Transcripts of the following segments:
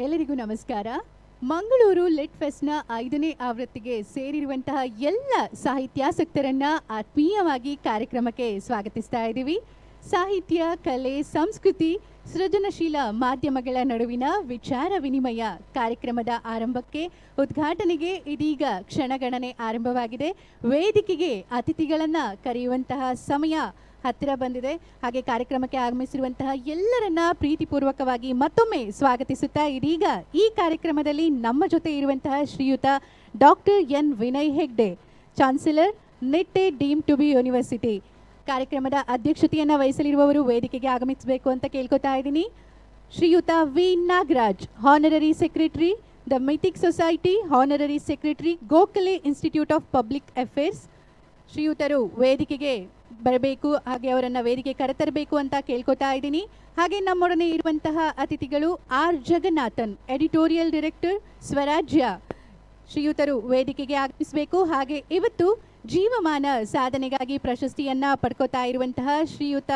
ಎಲ್ಲರಿಗೂ ನಮಸ್ಕಾರ. ಮಂಗಳೂರು ಲಿಟ್ ಫೆಸ್ಟ್ನ 5ನೇ ಆವೃತ್ತಿಗೆ ಸೇರಿರುವಂತಹ ಎಲ್ಲ ಸಾಹಿತ್ಯಾಸಕ್ತರನ್ನ ಆತ್ಮೀಯವಾಗಿ ಕಾರ್ಯಕ್ರಮಕ್ಕೆ ಸ್ವಾಗತಿಸ್ತಾ ಇದ್ದೀವಿ. ಸಾಹಿತ್ಯ, ಕಲೆ, ಸಂಸ್ಕೃತಿ, ಸೃಜನಶೀಲ ಮಾಧ್ಯಮಗಳ ನಡುವಿನ ವಿಚಾರ ವಿನಿಮಯ ಕಾರ್ಯಕ್ರಮದ ಆರಂಭಕ್ಕೆ ಉದ್ಘಾಟನೆಗೆ ಇದೀಗ ಕ್ಷಣಗಣನೆ ಆರಂಭವಾಗಿದೆ. ವೇದಿಕೆಗೆ ಅತಿಥಿಗಳನ್ನು ಕರೆಯುವಂತಹ ಸಮಯ ಹತ್ತಿರ ಬಂದಿದೆ. ಹಾಗೆ ಕಾರ್ಯಕ್ರಮಕ್ಕೆ ಆಗಮಿಸಿರುವಂತಹ ಎಲ್ಲರನ್ನ ಪ್ರೀತಿಪೂರ್ವಕವಾಗಿ ಮತ್ತೊಮ್ಮೆ ಸ್ವಾಗತಿಸುತ್ತಾ ಇದೀಗ ಈ ಕಾರ್ಯಕ್ರಮದಲ್ಲಿ ನಮ್ಮ ಜೊತೆ ಇರುವಂತಹ ಶ್ರೀಯುತ doctor N.Vinay Hegde, chancellor, Nitte deemed to be university, ಕಾರ್ಯಕ್ರಮದ ಅಧ್ಯಕ್ಷತೆಯನ್ನು ವಹಿಸಲಿರುವವರು ವೇದಿಕೆಗೆ ಆಗಮಿಸಬೇಕು ಅಂತ ಕೇಳ್ಕೊತಾ ಇದ್ದೀನಿ. ಶ್ರೀಯುತ V Nagaraj, honorary secretary, the Mythic Society, honorary secretary, Gokhale Institute of Public Affairs. ಶ್ರೀಯುತರು ವೇದಿಕೆಗೆ ಬರಬೇಕು, ಹಾಗೆ ಅವರನ್ನು ವೇದಿಕೆ ಕರೆತರಬೇಕು ಅಂತ ಕೇಳ್ಕೊತಾ ಇದ್ದೀನಿ. ಹಾಗೆ ನಮ್ಮೊಡನೆ ಇರುವಂತಹ ಅತಿಥಿಗಳು ಆರ್ ಜಗನ್ನಾಥನ್, ಎಡಿಟೋರಿಯಲ್ ಡೈರೆಕ್ಟರ್, ಸ್ವರಾಜ್ಯ. ಶ್ರೀಯುತರು ವೇದಿಕೆಗೆ ಆಗಮಿಸಬೇಕು. ಹಾಗೆ ಇವತ್ತು ಜೀವಮಾನ ಸಾಧನೆಗಾಗಿ ಪ್ರಶಸ್ತಿಯನ್ನ ಪಡ್ಕೋತಾ ಇರುವಂತಹ ಶ್ರೀಯುತ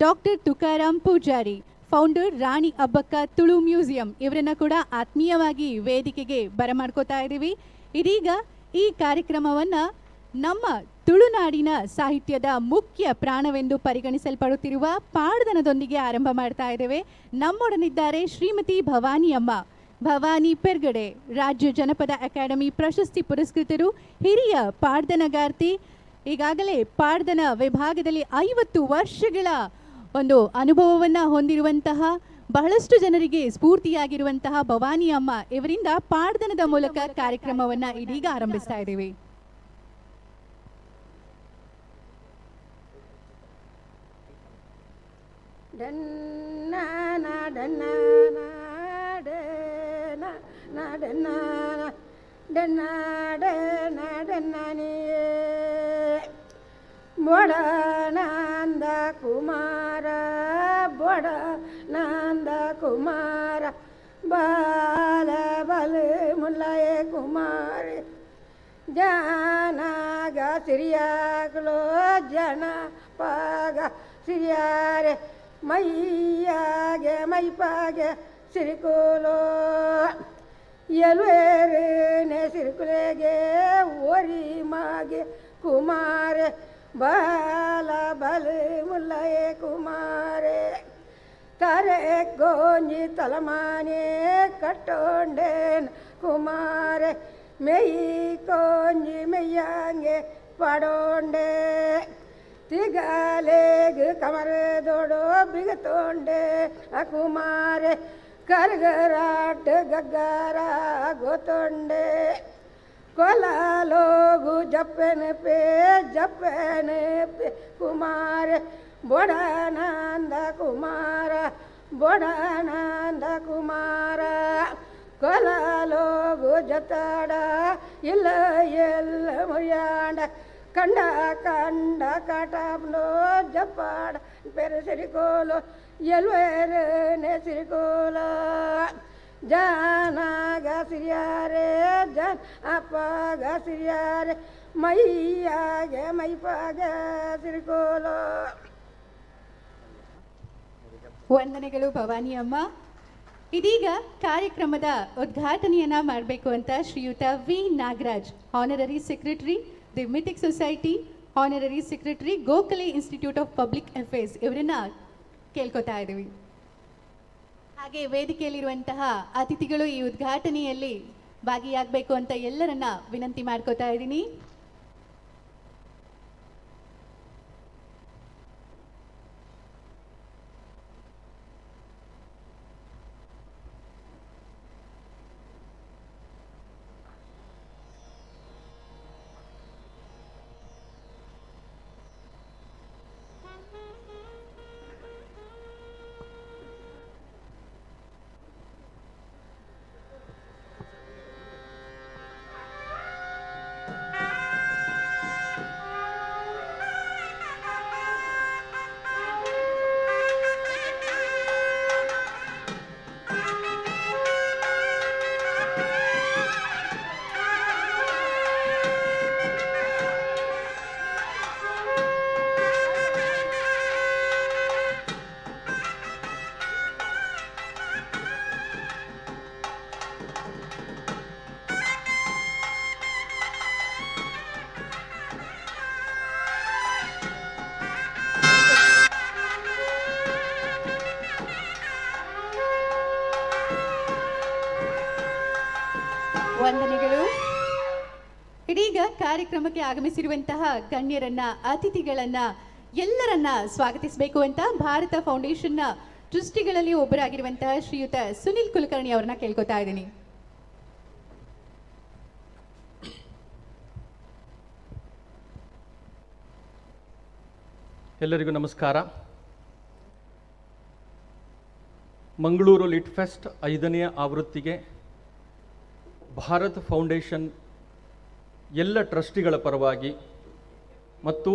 doctor Tukaram Poojary, founder, Rani Abbakka Tulu museum, ಇವರನ್ನ ಕೂಡ ಆತ್ಮೀಯವಾಗಿ ವೇದಿಕೆಗೆ ಬರಮಾಡ್ಕೋತಾ ಇದ್ದೀವಿ. ಇದೀಗ ಈ ಕಾರ್ಯಕ್ರಮವನ್ನ ನಮ್ಮ ತುಳುನಾಡಿನ ಸಾಹಿತ್ಯದ ಮುಖ್ಯ ಪ್ರಾಣವೆಂದು ಪರಿಗಣಿಸಲ್ಪಡುತ್ತಿರುವ ಪಾಡ್ದನದೊಂದಿಗೆ ಆರಂಭ ಮಾಡ್ತಾ ಇದ್ದೇವೆ. ನಮ್ಮೊಡನಿದ್ದಾರೆ ಶ್ರೀಮತಿ ಭವಾನಿ ಅಮ್ಮ, ಭವಾನಿ ಪೆರ್ಗಡೆ, ರಾಜ್ಯ ಜನಪದ ಅಕಾಡೆಮಿ ಪ್ರಶಸ್ತಿ ಪುರಸ್ಕೃತರು, ಹಿರಿಯ ಪಾಡ್ದನಗಾರ್ತಿ, ಈಗಾಗಲೇ ಪಾಡ್ದನ ವಿಭಾಗದಲ್ಲಿ 50 ವರ್ಷಗಳ ಒಂದು ಅನುಭವವನ್ನು ಹೊಂದಿರುವಂತಹ, ಬಹಳಷ್ಟು ಜನರಿಗೆ ಸ್ಫೂರ್ತಿಯಾಗಿರುವಂತಹ ಭವಾನಿ ಅಮ್ಮ ಇವರಿಂದ ಪಾಡ್ದನದ ಮೂಲಕ ಕಾರ್ಯಕ್ರಮವನ್ನು ಇದೀಗ ಆರಂಭಿಸ್ತಾ ಇದ್ದೀವಿ. ಬೊಡನಂದ ಕುಮಾರ, ಬೊಡನಂದ ಕುಮಾರ, ಬಾಲ ಬಲ ಮುಲ್ಲಯ ಕುಮಾರ, ಜನಾಗ ಸಿರಿಯಾಗಲೋ ಜನ ಪಾಗ ಸಿರಿಯಾರೆ, ಮೈಯಾಗೆ ಮೈಪಾಗೆ ಸಿರಿಕೋಲೋ, ಎಲ್ವೇರೇನೆ ಸಿರಿಕುಲೆಗೆ ಓರಿ ಮಾಗೆ ಕುಮಾರೆ, ಬಾಲ ಬಲ ಮುಲ್ಲಯ ಕುಮಾರೆ, ಕರೆ ಗೋಂಜಿ ತಲಮಾನೆ ಕಟ್ಟೊಂಡೇನ ಕುಮಾರೆ, ಮೇಯಿ ಕೊಂಜಿ ಮೆಯ್ಯಾಂಗೆ ಪಡೋಂಡೆ, ತಿಗಲೇಗ ಕಮರೆ ದೊಡೋ ಬಿಗತೋಂಡೆ ಕುಮಾರೆ, ಕರ್ಗರಾಟ ಗಗ್ಗಾರ ಗೊತ್ತೊಂಡೆ, ಕೊಲಾಲೋಗು ಜಪ್ಪನ ಪೇ ಕುಮಾರೆ, ಬೊಡನಂದ ಕುಮಾರ, ಬೊಡನಂದ ಕುಮಾರ, ಕೊಲಾಲೋಗು ಜತಾಡ ಇಲ್ಲ ಎಲ್ಲ ಮುರಿಯಾಂಡ, ಕಂಡ ಕಂಡ ಕಟಾಬ್ಲೋ ಜಪ್ಪಾಡ ಪೆರ ಸಿರಿಕೋಲೋ, ಎಲ್ವೇರನೆ ಸಿರಿಕೋಲ, ಜನಾಗ ಸಿರಿಯಾರೆ ಜನ ಅಪ್ಪಗ ಸಿರಿಯಾರೆ, ಮೈಯಾಗೆ ಮೈಪಾಗ ಸಿರಿಕೋಲೋ. ವಂದನೆಗಳು ಭವಾನಿ ಅಮ್ಮ. ಇದೀಗ ಕಾರ್ಯಕ್ರಮದ ಉದ್ಘಾಟನೆಯನ್ನ ಮಾಡಬೇಕು ಅಂತ ಶ್ರೀಯುತ V Nagaraj, honorary secretary, the Mythic Society, honorary secretary, Gokhale Institute of Public Affairs, ಇವರನ್ನ ಕೇಳ್ಕೊತಾ ಇದ್ದೀವಿ. ಹಾಗೆ ವೇದಿಕೆಯಲ್ಲಿರುವಂತಹ ಅತಿಥಿಗಳು ಈ ಉದ್ಘಾಟನೆಯಲ್ಲಿ ಭಾಗಿಯಾಗಬೇಕು ಅಂತ ಎಲ್ಲರನ್ನ ವಿನಂತಿ ಮಾಡ್ಕೋತಾ ಇದ್ದೀನಿ. ವಂದನೆಗಳು. ಇದೀಗ ಕಾರ್ಯಕ್ರಮಕ್ಕೆ ಆಗಮಿಸಿರುವಂತಹ ಗಣ್ಯರನ್ನ, ಅತಿಥಿಗಳನ್ನ ಎಲ್ಲರನ್ನ ಸ್ವಾಗತಿಸಬೇಕು ಅಂತ ಭಾರತ ಫೌಂಡೇಶನ್ನ ಟ್ರಸ್ಟಿಗಳಲ್ಲಿ ಒಬ್ಬರಾಗಿರುವಂತಹ ಶ್ರೀಯುತ ಸುನಿಲ್ ಕುಲಕರ್ಣಿ ಅವರನ್ನ ಕೇಳ್ಕೊತಾ ಇದ್ದೀನಿ. ಎಲ್ಲರಿಗೂ ನಮಸ್ಕಾರ. ಮಂಗಳೂರು ಲಿಟ್ ಫೆಸ್ಟ್ 5ನೇ ಆವೃತ್ತಿಗೆ ಭಾರತ್ ಫೌಂಡೇಶನ್ ಎಲ್ಲ ಟ್ರಸ್ಟಿಗಳ ಪರವಾಗಿ ಮತ್ತು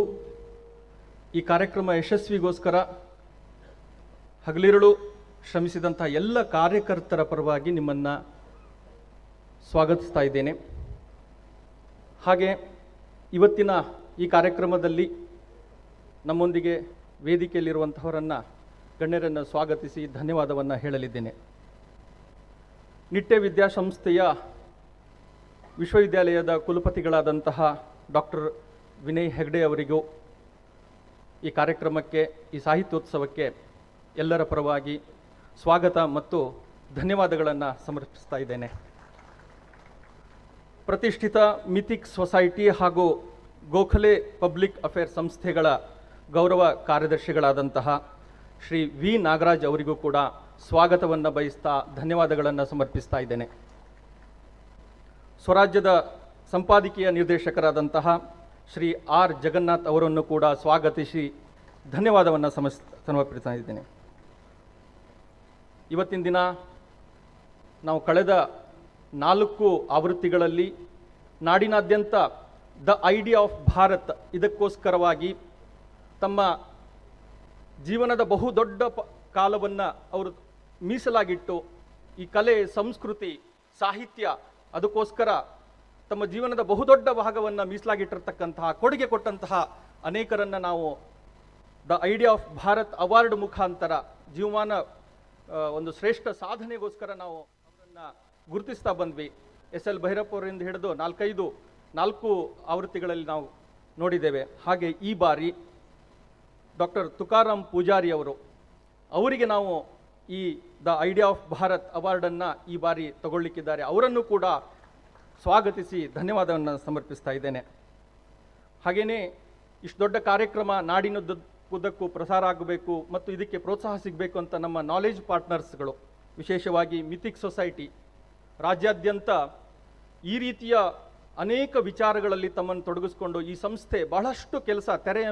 ಈ ಕಾರ್ಯಕ್ರಮ ಯಶಸ್ವಿಗೋಸ್ಕರ ಹಗಲಿರುಳು ಶ್ರಮಿಸಿದಂಥ ಎಲ್ಲ ಕಾರ್ಯಕರ್ತರ ಪರವಾಗಿ ನಿಮ್ಮನ್ನು ಸ್ವಾಗತಿಸ್ತಾ ಇದ್ದೇನೆ. ಹಾಗೆ ಇವತ್ತಿನ ಈ ಕಾರ್ಯಕ್ರಮದಲ್ಲಿ ನಮ್ಮೊಂದಿಗೆ ವೇದಿಕೆಯಲ್ಲಿರುವಂಥವರನ್ನು, ಗಣ್ಯರನ್ನು ಸ್ವಾಗತಿಸಿ ಧನ್ಯವಾದವನ್ನು ಹೇಳಲಿದ್ದೇನೆ. ನಿಟ್ಟೆ ವಿದ್ಯಾಸಂಸ್ಥೆಯ ವಿಶ್ವವಿದ್ಯಾಲಯದ ಕುಲಪತಿಗಳಾದಂತಹ ಡಾಕ್ಟರ್ ವಿನಯ್ ಹೆಗ್ಡೆ ಅವರಿಗೂ ಈ ಕಾರ್ಯಕ್ರಮಕ್ಕೆ, ಈ ಸಾಹಿತ್ಯೋತ್ಸವಕ್ಕೆ ಎಲ್ಲರ ಪರವಾಗಿ ಸ್ವಾಗತ ಮತ್ತು ಧನ್ಯವಾದಗಳನ್ನು ಸಮರ್ಪಿಸ್ತಾ ಇದ್ದೇನೆ. ಪ್ರತಿಷ್ಠಿತ ಮಿಥಿಕ್ ಸೊಸೈಟಿ ಹಾಗೂ ಗೋಖಲೆ ಪಬ್ಲಿಕ್ ಅಫೇರ್ಸ್ ಸಂಸ್ಥೆಗಳ ಗೌರವ ಕಾರ್ಯದರ್ಶಿಗಳಾದಂತಹ ಶ್ರೀ ವಿ ನಾಗರಾಜ್ ಅವರಿಗೂ ಕೂಡ ಸ್ವಾಗತವನ್ನು ಬಯಸ್ತಾ ಧನ್ಯವಾದಗಳನ್ನು ಸಮರ್ಪಿಸ್ತಾ ಇದ್ದೇನೆ. ಸ್ವರಾಜ್ಯದ ಸಂಪಾದಕೀಯ ನಿರ್ದೇಶಕರಾದಂತಹ ಶ್ರೀ ಆರ್ ಜಗನ್ನಾಥ್ ಅವರನ್ನು ಕೂಡ ಸ್ವಾಗತಿಸಿ ಧನ್ಯವಾದವನ್ನು ಸಮರ್ಪಿಸ್ತಾ ಇದ್ದೇನೆ. ಇವತ್ತಿನ ದಿನ ನಾವು ಕಳೆದ 4 ಆವೃತ್ತಿಗಳಲ್ಲಿ ನಾಡಿನಾದ್ಯಂತ ದ ಐಡಿಯಾ ಆಫ್ ಭಾರತ್ ಇದಕ್ಕೋಸ್ಕರವಾಗಿ ತಮ್ಮ ಜೀವನದ ಬಹುದೊಡ್ಡ ಕಾಲವನ್ನು ಅವರು ಮೀಸಲಾಗಿಟ್ಟು ಈ ಕಲೆ, ಸಂಸ್ಕೃತಿ, ಸಾಹಿತ್ಯ ಅದಕ್ಕೋಸ್ಕರ ತಮ್ಮ ಜೀವನದ ಬಹುದೊಡ್ಡ ಭಾಗವನ್ನು ಮೀಸಲಾಗಿಟ್ಟಿರ್ತಕ್ಕಂತಹ, ಕೊಡುಗೆ ಕೊಟ್ಟಂತಹ ಅನೇಕರನ್ನು ನಾವು the idea of Bharat award ಮುಖಾಂತರ ಜೀವಮಾನ ಒಂದು ಶ್ರೇಷ್ಠ ಸಾಧನೆಗೋಸ್ಕರ ನಾವು ಅವರನ್ನು ಗುರುತಿಸ್ತಾ ಬಂದ್ವಿ. ಎಸ್ ಎಲ್ ಭೈರಪ್ಪ ಅವರಿಂದ ಹಿಡಿದು 4 ಆವೃತ್ತಿಗಳಲ್ಲಿ ನಾವು ನೋಡಿದ್ದೇವೆ. ಹಾಗೆ ಈ ಬಾರಿ ಡಾಕ್ಟರ್ ತುಕಾರಾಮ್ ಪೂಜಾರಿ ಅವರಿಗೆ ನಾವು ಈ ದ ಐಡಿಯಾ ಆಫ್ ಭಾರತ್ ಅವಾರ್ಡನ್ನು ಈ ಬಾರಿ ತಗೊಳ್ಳಿಕ್ಕಿದ್ದಾರೆ. ಅವರನ್ನು ಕೂಡ ಸ್ವಾಗತಿಸಿ ಧನ್ಯವಾದವನ್ನು ಸಮರ್ಪಿಸ್ತಾ ಇದ್ದೇನೆ. ಹಾಗೆಯೇ ಇಷ್ಟು ದೊಡ್ಡ ಕಾರ್ಯಕ್ರಮ ನಾಡಿನುದ್ದಕ್ಕೂ ಪ್ರಸಾರ ಆಗಬೇಕು ಮತ್ತು ಇದಕ್ಕೆ ಪ್ರೋತ್ಸಾಹ ಸಿಗಬೇಕು ಅಂತ ನಮ್ಮ ನಾಲೆಜ್ ಪಾರ್ಟ್ನರ್ಸ್ಗಳು, ವಿಶೇಷವಾಗಿ ಮಿಥಿಕ್ ಸೊಸೈಟಿ ರಾಜ್ಯಾದ್ಯಂತ ಈ ರೀತಿಯ ಅನೇಕ ವಿಚಾರಗಳಲ್ಲಿ ತಮ್ಮನ್ನು ತೊಡಗಿಸ್ಕೊಂಡು ಈ ಸಂಸ್ಥೆ ಬಹಳಷ್ಟು ಕೆಲಸ, ತೆರೆಯ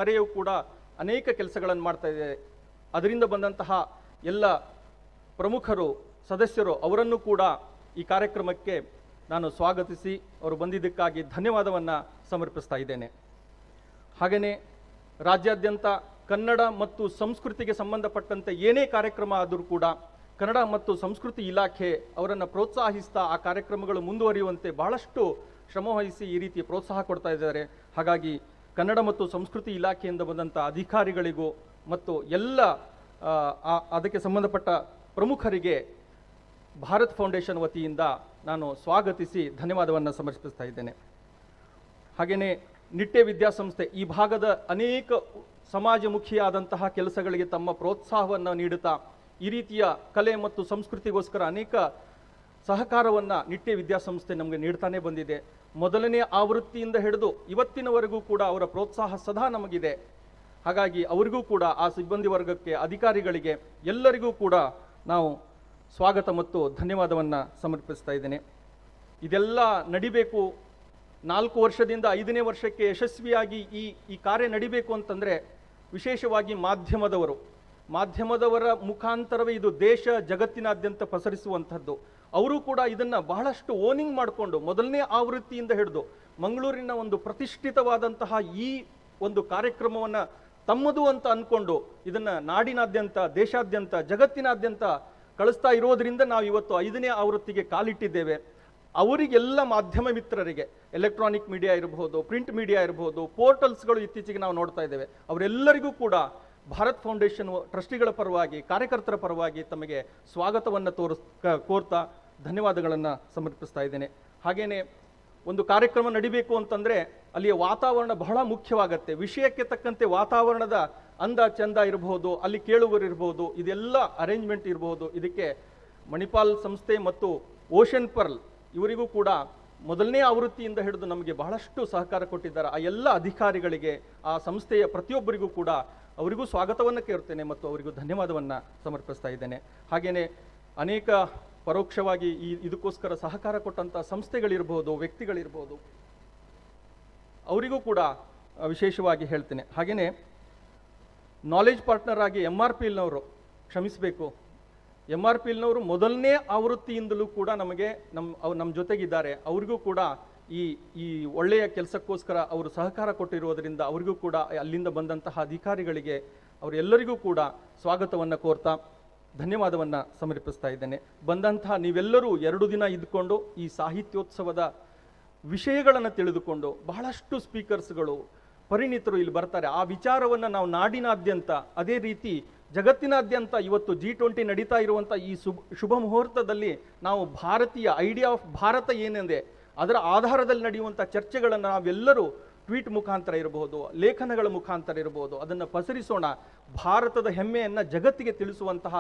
ಮರೆಯೂ ಕೂಡ ಅನೇಕ ಕೆಲಸಗಳನ್ನು ಮಾಡ್ತಾ ಇದೆ. ಅದರಿಂದ ಬಂದಂತಹ ಎಲ್ಲ ಪ್ರಮುಖರು, ಸದಸ್ಯರು ಅವರನ್ನು ಕೂಡ ಈ ಕಾರ್ಯಕ್ರಮಕ್ಕೆ ನಾನು ಸ್ವಾಗತಿಸಿ ಅವರು ಬಂದಿದ್ದಕ್ಕಾಗಿ ಧನ್ಯವಾದವನ್ನು ಸಮರ್ಪಿಸ್ತಾ ಇದ್ದೇನೆ. ಹಾಗೆಯೇ ರಾಜ್ಯಾದ್ಯಂತ ಕನ್ನಡ ಮತ್ತು ಸಂಸ್ಕೃತಿಗೆ ಸಂಬಂಧಪಟ್ಟಂತೆ ಏನೇ ಕಾರ್ಯಕ್ರಮ ಆದರೂ ಕೂಡ ಕನ್ನಡ ಮತ್ತು ಸಂಸ್ಕೃತಿ ಇಲಾಖೆ ಅವರನ್ನು ಪ್ರೋತ್ಸಾಹಿಸ್ತಾ ಆ ಕಾರ್ಯಕ್ರಮಗಳು ಮುಂದುವರಿಯುವಂತೆ ಬಹಳಷ್ಟು ಶ್ರಮವಹಿಸಿ ಈ ರೀತಿ ಪ್ರೋತ್ಸಾಹ ಕೊಡ್ತಾ ಇದ್ದಾರೆ. ಹಾಗಾಗಿ ಕನ್ನಡ ಮತ್ತು ಸಂಸ್ಕೃತಿ ಇಲಾಖೆಯಿಂದ ಬಂದಂಥ ಅಧಿಕಾರಿಗಳಿಗೂ ಮತ್ತು ಎಲ್ಲ ಅದಕ್ಕೆ ಸಂಬಂಧಪಟ್ಟ ಪ್ರಮುಖರಿಗೆ ಭಾರತ್ ಫೌಂಡೇಶನ್ ವತಿಯಿಂದ ನಾನು ಸ್ವಾಗತಿಸಿ ಧನ್ಯವಾದವನ್ನು ಸಮರ್ಪಿಸ್ತಾ ಇದ್ದೇನೆ. ಹಾಗೆಯೇ ನಿಟ್ಟೆ ವಿದ್ಯಾಸಂಸ್ಥೆ ಈ ಭಾಗದ ಅನೇಕ ಸಮಾಜಮುಖಿಯಾದಂತಹ ಕೆಲಸಗಳಿಗೆ ತಮ್ಮ ಪ್ರೋತ್ಸಾಹವನ್ನು ನೀಡುತ್ತಾ ಈ ರೀತಿಯ ಕಲೆ ಮತ್ತು ಸಂಸ್ಕೃತಿಗೋಸ್ಕರ ಅನೇಕ ಸಹಕಾರವನ್ನು ನಿಟ್ಟೆ ವಿದ್ಯಾಸಂಸ್ಥೆ ನಮಗೆ ನೀಡ್ತಾನೆ ಬಂದಿದೆ. ಮೊದಲನೇ ಆವೃತ್ತಿಯಿಂದ ಹಿಡಿದು ಇವತ್ತಿನವರೆಗೂ ಕೂಡ ಅವರ ಪ್ರೋತ್ಸಾಹ ಸದಾ ನಮಗಿದೆ. ಹಾಗಾಗಿ ಅವರಿಗೂ ಕೂಡ, ಆ ಸಿಬ್ಬಂದಿ ವರ್ಗಕ್ಕೆ, ಅಧಿಕಾರಿಗಳಿಗೆ ಎಲ್ಲರಿಗೂ ಕೂಡ ನಾವು ಸ್ವಾಗತ ಮತ್ತು ಧನ್ಯವಾದವನ್ನು ಸಮರ್ಪಿಸ್ತಾ ಇದ್ದೇನೆ. ಇದೆಲ್ಲ ನಡಿಬೇಕು, 4 ವರ್ಷದಿಂದ 5ನೇ ವರ್ಷಕ್ಕೆ ಯಶಸ್ವಿಯಾಗಿ ಈ ಕಾರ್ಯ ನಡಿಬೇಕು ಅಂತಂದರೆ ವಿಶೇಷವಾಗಿ ಮಾಧ್ಯಮದವರ ಮುಖಾಂತರವೇ ಇದು ದೇಶ ಜಗತ್ತಿನಾದ್ಯಂತ ಪಸರಿಸುವಂಥದ್ದು. ಅವರು ಕೂಡ ಇದನ್ನು ಬಹಳಷ್ಟು ಓನಿಂಗ್ ಮಾಡಿಕೊಂಡು ಮೊದಲನೇ ಆವೃತ್ತಿಯಿಂದ ಹಿಡಿದು ಮಂಗಳೂರಿನ ಒಂದು ಪ್ರತಿಷ್ಠಿತವಾದಂತಹ ಈ ಒಂದು ಕಾರ್ಯಕ್ರಮವನ್ನು ತಮ್ಮದು ಅಂತ ಅಂದ್ಕೊಂಡು ಇದನ್ನು ನಾಡಿನಾದ್ಯಂತ, ದೇಶಾದ್ಯಂತ, ಜಗತ್ತಿನಾದ್ಯಂತ ಕಳಿಸ್ತಾ ಇರೋದರಿಂದ ನಾವು ಇವತ್ತು 5ನೇ ಆವೃತ್ತಿಗೆ ಕಾಲಿಟ್ಟಿದ್ದೇವೆ. ಅವರಿಗೆಲ್ಲ ಮಾಧ್ಯಮ ಮಿತ್ರರಿಗೆ, ಎಲೆಕ್ಟ್ರಾನಿಕ್ ಮೀಡಿಯಾ ಇರಬಹುದು, ಪ್ರಿಂಟ್ ಮೀಡಿಯಾ ಇರಬಹುದು, ಪೋರ್ಟಲ್ಸ್ಗಳು ಇತ್ತೀಚೆಗೆ ನಾವು ನೋಡ್ತಾ ಇದ್ದೇವೆ, ಅವರೆಲ್ಲರಿಗೂ ಕೂಡ ಭಾರತ್ ಫೌಂಡೇಶನ್ ಟ್ರಸ್ಟಿಗಳ ಪರವಾಗಿ, ಕಾರ್ಯಕರ್ತರ ಪರವಾಗಿ ತಮಗೆ ಸ್ವಾಗತವನ್ನು ಕೋರ್ತಾ ಧನ್ಯವಾದಗಳನ್ನು ಸಮರ್ಪಿಸ್ತಾ ಇದ್ದೇನೆ. ಹಾಗೆಯೇ ಒಂದು ಕಾರ್ಯಕ್ರಮ ನಡಿಬೇಕು ಅಂತಂದರೆ ಅಲ್ಲಿಯ ವಾತಾವರಣ ಬಹಳ ಮುಖ್ಯವಾಗುತ್ತೆ. ವಿಷಯಕ್ಕೆ ತಕ್ಕಂತೆ ವಾತಾವರಣದ ಅಂದ ಚಂದ ಇರಬಹುದು, ಅಲ್ಲಿ ಕೇಳುಗರು ಇರಬಹುದು, ಇದೆಲ್ಲ ಅರೇಂಜ್ಮೆಂಟ್ ಇರಬಹುದು. ಇದಕ್ಕೆ ಮಣಿಪಾಲ್ ಸಂಸ್ಥೆ ಮತ್ತು ಓಷನ್ ಪರ್ಲ್ ಇವರಿಗೂ ಕೂಡ ಮೊದಲನೇ ಆವೃತ್ತಿಯಿಂದ ಹಿಡಿದು ನಮಗೆ ಬಹಳಷ್ಟು ಸಹಕಾರ ಕೊಟ್ಟಿದ್ದಾರೆ. ಆ ಎಲ್ಲ ಅಧಿಕಾರಿಗಳಿಗೆ, ಆ ಸಂಸ್ಥೆಯ ಪ್ರತಿಯೊಬ್ಬರಿಗೂ ಕೂಡ ಅವರಿಗೂ ಸ್ವಾಗತವನ್ನು ಕೇಳ್ತೇನೆ ಮತ್ತು ಅವರಿಗೂ ಧನ್ಯವಾದವನ್ನು ಸಮರ್ಪಿಸ್ತಾ ಇದ್ದೇನೆ. ಹಾಗೆಯೇ ಅನೇಕ ಪರೋಕ್ಷವಾಗಿ ಇದಕ್ಕೋಸ್ಕರ ಸಹಕಾರ ಕೊಟ್ಟಂಥ ಸಂಸ್ಥೆಗಳಿರ್ಬೋದು, ವ್ಯಕ್ತಿಗಳಿರ್ಬೋದು, ಅವರಿಗೂ ಕೂಡ ವಿಶೇಷವಾಗಿ ಹೇಳ್ತೇನೆ. ಹಾಗೆಯೇ ನಾಲೆಜ್ ಪಾರ್ಟ್ನರ್ ಆಗಿ MRPLನವರು, ಕ್ಷಮಿಸಬೇಕು, MRPLನವರು ಮೊದಲನೇ ಆವೃತ್ತಿಯಿಂದಲೂ ಕೂಡ ನಮಗೆ ನಮ್ಮ ಜೊತೆಗಿದ್ದಾರೆ. ಅವ್ರಿಗೂ ಕೂಡ ಈ ಒಳ್ಳೆಯ ಕೆಲಸಕ್ಕೋಸ್ಕರ ಅವರು ಸಹಕಾರ ಕೊಟ್ಟಿರುವುದರಿಂದ ಅವರಿಗೂ ಕೂಡ ಅಲ್ಲಿಂದ ಬಂದಂತಹ ಅಧಿಕಾರಿಗಳಿಗೆ ಅವರೆಲ್ಲರಿಗೂ ಕೂಡ ಸ್ವಾಗತವನ್ನು ಕೋರ್ತಾ ಧನ್ಯವಾದವನ್ನು ಸಮರ್ಪಿಸ್ತಾ ಇದ್ದೇನೆ. ಬಂದಂತಹ ನೀವೆಲ್ಲರೂ 2 ದಿನ ಇದ್ಕೊಂಡು ಈ ಸಾಹಿತ್ಯೋತ್ಸವದ ವಿಷಯಗಳನ್ನು ತಿಳಿದುಕೊಂಡು ಬಹಳಷ್ಟು ಸ್ಪೀಕರ್ಸ್ಗಳು, ಪರಿಣಿತರು ಇಲ್ಲಿ ಬರ್ತಾರೆ. ಆ ವಿಚಾರವನ್ನು ನಾವು ನಾಡಿನಾದ್ಯಂತ, ಅದೇ ರೀತಿ ಜಗತ್ತಿನಾದ್ಯಂತ ಇವತ್ತು G20 ನಡೀತಾ ಇರುವಂಥ ಈ ಶುಭ ಮುಹೂರ್ತದಲ್ಲಿ ನಾವು ಭಾರತೀಯ ಐಡಿಯಾ ಆಫ್ ಭಾರತ ಏನೆಂದೆ ಅದರ ಆಧಾರದಲ್ಲಿ ನಡೆಯುವಂಥ ಚರ್ಚೆಗಳನ್ನು ನಾವೆಲ್ಲರೂ ಟ್ವೀಟ್ ಮುಖಾಂತರ ಇರಬಹುದು, ಲೇಖನಗಳ ಮುಖಾಂತರ ಇರಬಹುದು, ಅದನ್ನು ಪಸರಿಸೋಣ. ಭಾರತದ ಹೆಮ್ಮೆಯನ್ನು ಜಗತ್ತಿಗೆ ತಿಳಿಸುವಂತಹ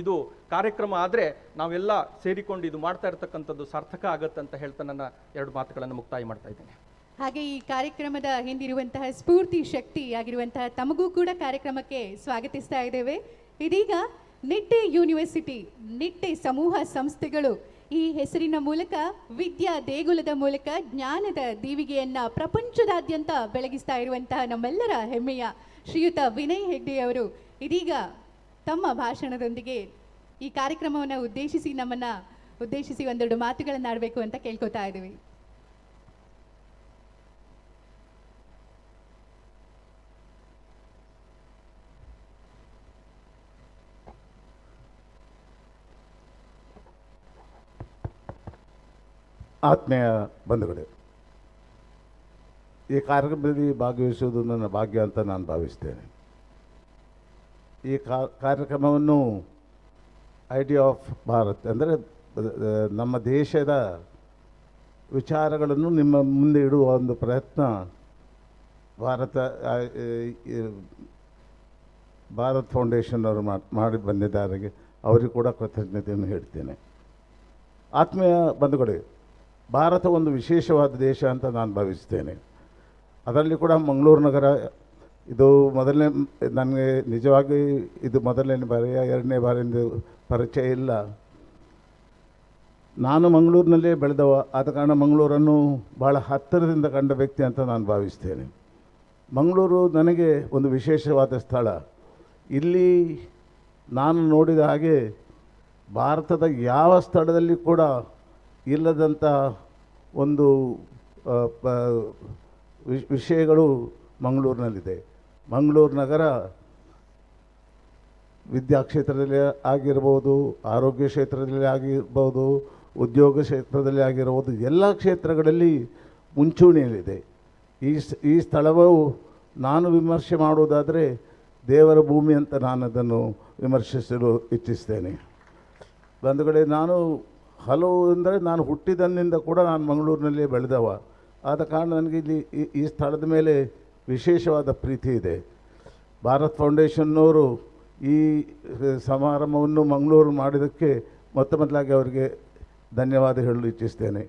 ಇದು ಕಾರ್ಯಕ್ರಮ ಆದರೆ ನಾವೆಲ್ಲ ಸೇರಿಕೊಂಡು ಇದು ಮಾಡ್ತಾ ಇರತಕ್ಕಂಥದ್ದು ಸಾರ್ಥಕ ಆಗತ್ತೆ ಅಂತ ಹೇಳ್ತಾ ನನ್ನ 2 ಮಾತುಗಳನ್ನು ಮುಕ್ತಾಯ ಮಾಡ್ತಾ ಇದ್ದೇನೆ. ಹಾಗೆ ಈ ಕಾರ್ಯಕ್ರಮದ ಹಿಂದಿರುವಂತಹ ಸ್ಫೂರ್ತಿ ಶಕ್ತಿ ಆಗಿರುವಂತಹ ತಮಗೂ ಕೂಡ ಕಾರ್ಯಕ್ರಮಕ್ಕೆ ಸ್ವಾಗತಿಸ್ತಾ ಇದ್ದೇವೆ. ಇದೀಗ ನಿಟ್ಟೆ ಯೂನಿವರ್ಸಿಟಿ, ನಿಟ್ಟೆ ಸಮೂಹ ಸಂಸ್ಥೆಗಳು ಈ ಹೆಸರಿನ ಮೂಲಕ, ವಿದ್ಯಾ ದೇಗುಲದ ಮೂಲಕ ಜ್ಞಾನದ ದೀವಿಗೆಯನ್ನ ಪ್ರಪಂಚದಾದ್ಯಂತ ಬೆಳಗಿಸ್ತಾ ಇರುವಂತಹ ನಮ್ಮೆಲ್ಲರ ಹೆಮ್ಮೆಯ ಶ್ರೀಯುತ ವಿನಯ್ ಹೆಗ್ಡೆ ಅವರು ಇದೀಗ ತಮ್ಮ ಭಾಷಣದೊಂದಿಗೆ ಈ ಕಾರ್ಯಕ್ರಮವನ್ನು ಉದ್ದೇಶಿಸಿ ಒಂದೆರಡು ಮಾತುಗಳನ್ನಾಡಬೇಕು ಅಂತ ಕೇಳ್ಕೊತಾ ಇದ್ದೀವಿ. ಆತ್ಮೀಯ ಬಂಧುಗಳೇ, ಈ ಕಾರ್ಯಕ್ರಮದಲ್ಲಿ ಭಾಗವಹಿಸುವುದು ನನ್ನ ಭಾಗ್ಯ ಅಂತ ನಾನು ಭಾವಿಸ್ತೇನೆ. ಈ ಕಾರ್ಯಕ್ರಮವನ್ನು ಐಡಿಯಾ ಆಫ್ ಭಾರತ್ ಅಂದರೆ ನಮ್ಮ ದೇಶದ ವಿಚಾರಗಳನ್ನು ನಿಮ್ಮ ಮುಂದೆ ಇಡುವ ಒಂದು ಪ್ರಯತ್ನ ಭಾರತ್ ಫೌಂಡೇಶನ್ ಅವರು ಮಾಡಿ ಬಂದಿದ್ದಾರೆ. ಅವರಿಗೂ ಕೂಡ ಕೃತಜ್ಞತೆಯನ್ನು ಹೇಳ್ತೇನೆ. ಆತ್ಮೀಯ ಬಂಧುಗಳೇ, ಭಾರತ ಒಂದು ವಿಶೇಷವಾದ ದೇಶ ಅಂತ ನಾನು ಭಾವಿಸ್ತೇನೆ. ಅದರಲ್ಲಿ ಕೂಡ ಮಂಗಳೂರು ನಗರ ಇದು ನನಗೆ ನಿಜವಾಗಿ ಇದು ಮೊದಲನೇ ಬಾರಿಯ 2ನೇ ಬಾರಿಯಿಂದ ಪರಿಚಯ ಇಲ್ಲ. ನಾನು ಮಂಗಳೂರಿನಲ್ಲೇ ಬೆಳೆದವ, ಆದ ಕಾರಣ ಮಂಗಳೂರನ್ನು ಭಾಳ ಹತ್ತಿರದಿಂದ ಕಂಡ ವ್ಯಕ್ತಿ ಅಂತ ನಾನು ಭಾವಿಸ್ತೇನೆ. ಮಂಗಳೂರು ನನಗೆ ಒಂದು ವಿಶೇಷವಾದ ಸ್ಥಳ. ಇಲ್ಲಿ ನಾನು ನೋಡಿದ ಹಾಗೆ ಭಾರತದ ಯಾವ ಸ್ಥಳದಲ್ಲಿ ಕೂಡ ಇಲ್ಲದಂಥ ಒಂದು ವಿಷಯಗಳು ಮಂಗಳೂರಿನಲ್ಲಿದೆ. ಮಂಗಳೂರು ನಗರ ವಿದ್ಯಾ ಕ್ಷೇತ್ರದಲ್ಲಿ ಆಗಿರ್ಬೋದು, ಆರೋಗ್ಯ ಕ್ಷೇತ್ರದಲ್ಲಿ ಆಗಿರ್ಬೋದು, ಉದ್ಯೋಗ ಕ್ಷೇತ್ರದಲ್ಲಿ ಆಗಿರ್ಬೋದು, ಎಲ್ಲ ಕ್ಷೇತ್ರಗಳಲ್ಲಿ ಮುಂಚೂಣಿಯಲ್ಲಿದೆ. ಈ ಸ್ಥಳವು ನಾನು ವಿಮರ್ಶೆ ಮಾಡುವುದಾದರೆ ದೇವರ ಭೂಮಿ ಅಂತ ನಾನು ಅದನ್ನು ವಿಮರ್ಶಿಸಲು ಇಚ್ಛಿಸ್ತೇನೆ. ಬಂಧುಗಳೇ, ನಾನು ಹುಟ್ಟಿದಂದಿನಿಂದ ಕೂಡ ನಾನು ಮಂಗಳೂರಿನಲ್ಲೇ ಬೆಳೆದವ. ಆದ ಕಾರಣ ನನಗೆ ಇಲ್ಲಿ ಈ ಸ್ಥಳದ ಮೇಲೆ ವಿಶೇಷವಾದ ಪ್ರೀತಿ ಇದೆ. ಭಾರತ್ ಫೌಂಡೇಶನ್ನವರು ಈ ಸಮಾರಂಭವನ್ನು ಮಂಗಳೂರು ಮಾಡಿದ್ದಕ್ಕೆ ಮೊದಲಾಗಿ ಅವರಿಗೆ ಧನ್ಯವಾದ ಹೇಳಲು ಇಚ್ಛಿಸ್ತೇನೆ.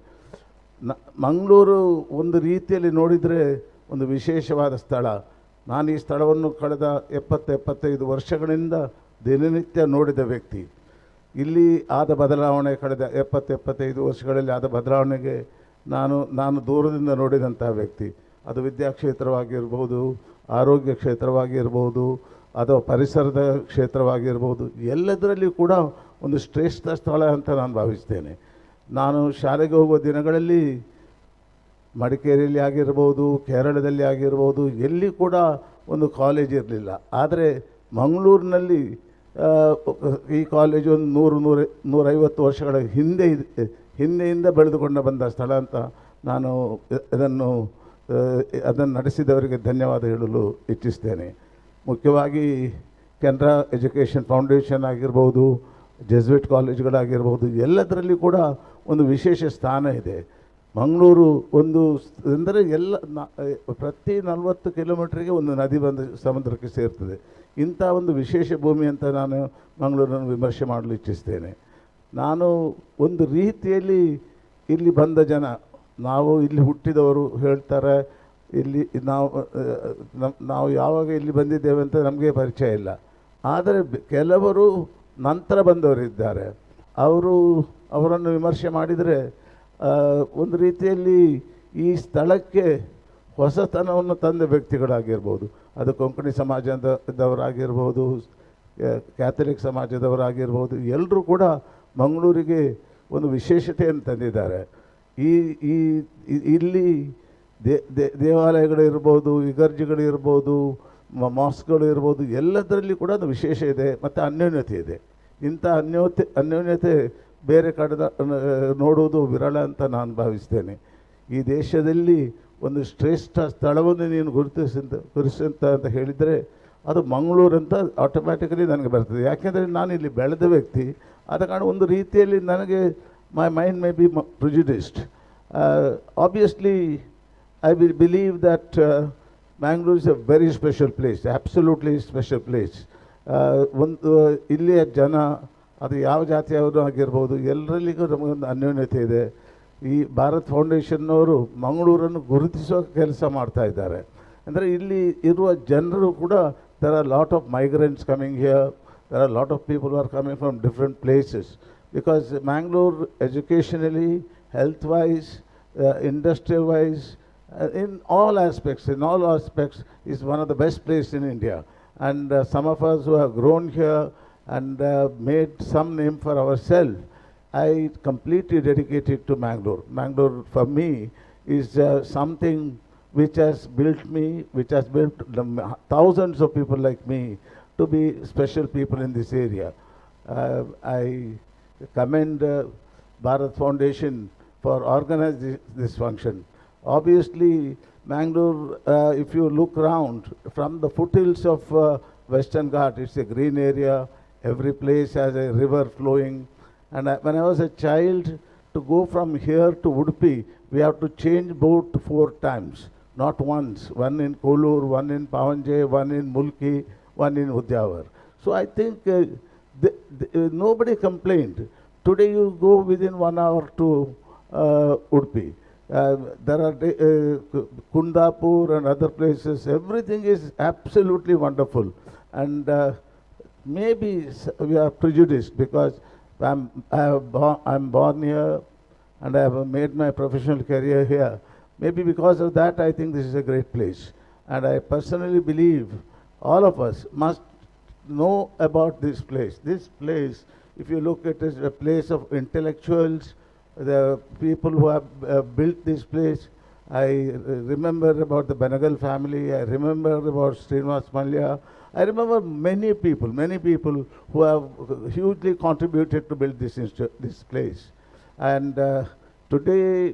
ಮಂಗಳೂರು ಒಂದು ರೀತಿಯಲ್ಲಿ ನೋಡಿದರೆ ಒಂದು ವಿಶೇಷವಾದ ಸ್ಥಳ. ನಾನು ಈ ಸ್ಥಳವನ್ನು ಕಳೆದ 70-75 ವರ್ಷಗಳಿಂದ ದಿನನಿತ್ಯ ನೋಡಿದ ವ್ಯಕ್ತಿ. ಇಲ್ಲಿ ಆದ ಬದಲಾವಣೆ, ಕಳೆದ 70-75 ವರ್ಷಗಳಲ್ಲಿ ಆದ ಬದಲಾವಣೆಗೆ ನಾನು ದೂರದಿಂದ ನೋಡಿದಂಥ ವ್ಯಕ್ತಿ. ಅದು ವಿದ್ಯಾಕ್ಷೇತ್ರವಾಗಿರ್ಬೋದು, ಆರೋಗ್ಯ ಕ್ಷೇತ್ರವಾಗಿರ್ಬೋದು, ಅಥವಾ ಪರಿಸರದ ಕ್ಷೇತ್ರವಾಗಿರ್ಬೋದು, ಎಲ್ಲದರಲ್ಲಿ ಕೂಡ ಒಂದು ಶ್ರೇಷ್ಠ ಸ್ಥಳ ಅಂತ ನಾನು ಭಾವಿಸ್ತೇನೆ. ನಾನು ಶಾಲೆಗೆ ಹೋಗುವ ದಿನಗಳಲ್ಲಿ ಮಡಿಕೇರಿಯಲ್ಲಿ ಆಗಿರ್ಬೋದು, ಕೇರಳದಲ್ಲಿ ಆಗಿರ್ಬೋದು, ಎಲ್ಲಿ ಕೂಡ ಒಂದು ಕಾಲೇಜ್ ಇರಲಿಲ್ಲ. ಆದರೆ ಮಂಗಳೂರಿನಲ್ಲಿ ಈ ಕಾಲೇಜು ಒಂದು 100-150 ವರ್ಷಗಳ ಹಿಂದೆಯಿಂದ ಬೆಳೆದುಕೊಂಡು ಬಂದ ಸ್ಥಳ ಅಂತ ನಾನು ಅದನ್ನು ನಡೆಸಿದವರಿಗೆ ಧನ್ಯವಾದ ಹೇಳಲು ಇಚ್ಛಿಸ್ತೇನೆ. ಮುಖ್ಯವಾಗಿ ಕೆನರಾ ಎಜುಕೇಷನ್ ಫೌಂಡೇಶನ್ ಆಗಿರ್ಬೋದು, ಜೆಸ್ವಿಟ್ ಕಾಲೇಜುಗಳಾಗಿರ್ಬೋದು, ಎಲ್ಲದರಲ್ಲಿ ಕೂಡ ಒಂದು ವಿಶೇಷ ಸ್ಥಾನ ಇದೆ. ಮಂಗಳೂರು ಅಂದರೆ ಪ್ರತಿ 40 ಕಿಲೋಮೀಟ್ರಿಗೆ ಒಂದು ನದಿ ಬಂದು ಸಮುದ್ರಕ್ಕೆ ಸೇರ್ತದೆ. ಇಂಥ ಒಂದು ವಿಶೇಷ ಭೂಮಿ ಅಂತ ನಾನು ಮಂಗಳೂರನ್ನು ವಿಮರ್ಶೆ ಮಾಡಲು ಇಚ್ಛಿಸ್ತೇನೆ. ನಾನು ಒಂದು ರೀತಿಯಲ್ಲಿ ಇಲ್ಲಿ ಬಂದ ಜನ, ನಾವು ಇಲ್ಲಿ ಹುಟ್ಟಿದವರು ಹೇಳ್ತಾರೆ, ಇಲ್ಲಿ ನಾವು ಯಾವಾಗ ಇಲ್ಲಿ ಬಂದಿದ್ದೇವೆ ಅಂತ ನಮಗೆ ಪರಿಚಯ ಇಲ್ಲ. ಆದರೆ ಕೆಲವರು ನಂತರ ಬಂದವರಿದ್ದಾರೆ. ಅವರನ್ನು ವಿಮರ್ಶೆ ಮಾಡಿದರೆ ಒಂದು ರೀತಿಯಲ್ಲಿ ಈ ಸ್ಥಳಕ್ಕೆ ಹೊಸತನವನ್ನು ತಂದ ವ್ಯಕ್ತಿಗಳಾಗಿರ್ಬೋದು. ಅದು ಕೊಂಕಣಿ ಸಮಾಜದವರಾಗಿರ್ಬೋದು, ಕ್ಯಾಥಲಿಕ್ ಸಮಾಜದವರಾಗಿರ್ಬೋದು, ಎಲ್ಲರೂ ಕೂಡ ಮಂಗಳೂರಿಗೆ ಒಂದು ವಿಶೇಷತೆಯನ್ನು ತಂದಿದ್ದಾರೆ. ಇಲ್ಲಿ ದೇವಾಲಯಗಳು ಇರ್ಬೋದು, ಇಗರ್ಜಿಗಳು ಇರ್ಬೋದು, ಮಾಸ್ಕ್ಗಳು ಇರ್ಬೋದು, ಎಲ್ಲದರಲ್ಲಿ ಕೂಡ ಒಂದು ವಿಶೇಷ ಇದೆ ಮತ್ತು ಅನ್ಯೋನ್ಯತೆ ಇದೆ. ಇಂಥ ಅನ್ಯೋನ್ಯತೆ ಬೇರೆ ಕಡೆ ನೋಡುವುದು ವಿರಳ ಅಂತ ನಾನು ಭಾವಿಸ್ತೇನೆ. ಈ ದೇಶದಲ್ಲಿ ಒಂದು ಶ್ರೇಷ್ಠ ಸ್ಥಳವನ್ನು ನೀನು ಗುರುತಿಸಂತ ಅಂತ ಹೇಳಿದರೆ ಅದು ಮಂಗಳೂರು ಅಂತ ಆಟೋಮ್ಯಾಟಿಕಲಿ ನನಗೆ ಬರ್ತದೆ. ಯಾಕೆಂದರೆ ನಾನು ಇಲ್ಲಿ ಬೆಳೆದ ವ್ಯಕ್ತಿ ಆದ ಕಾರಣ ಒಂದು ರೀತಿಯಲ್ಲಿ ನನಗೆ my mind may be prejudiced. Obviously I will believe that Mangalore is a very special place, absolutely special place. ಒಂದು ಇಲ್ಲಿಯ ಜನ, ಅದು ಯಾವ ಜಾತಿಯವರು ಆಗಿರ್ಬೋದು, ಎಲ್ಲರಲ್ಲಿಗೂ ನಮಗೊಂದು ಅನ್ಯೋನ್ಯತೆ ಇದೆ. ಈ ಭಾರತ್ ಫೌಂಡೇಶನ್ನವರು ಮಂಗಳೂರನ್ನು ಗುರುತಿಸೋ ಕೆಲಸ ಮಾಡ್ತಾ ಇದ್ದಾರೆ. ಅಂದರೆ ಇಲ್ಲಿ ಇರುವ ಜನರು ಕೂಡ, there are lot of migrants coming here, there are lot of people who are coming from different places, because Mangalore educationally, health-wise, industrial-wise, in all aspects, is one of the best places in India. And some of us who have grown here and made some name for ourselves, I completely dedicated to Mangalore. Mangalore for me is something which has built me, which has built thousands of people like me to be special people in this area. I commend Bharat Foundation for organizing this function. Obviously, Mangalore, if you look around, from the foothills of Western Ghat, it's a green area. Every place has a river flowing. And when I was a child, to go from here to Udupi, we have to change boat 4 times, not once. One in Kolur, one in Pavanje, one in Mulki, one in Udyavar. So I think nobody complained. Today you go within 1 hour to Udupi. There are Kundapur and other places. Everything is absolutely wonderful. And maybe we are prejudiced because I'm born here and I have made my professional career here. Maybe because of that, I think this is a great place. And I personally believe all of us must know about this place. This place, if you look at it, is a place of intellectuals, the people who have built this place. I remember about the Benagal family. I remember about Srinivas Mallya. I remember many people who have hugely contributed to build this place. And today,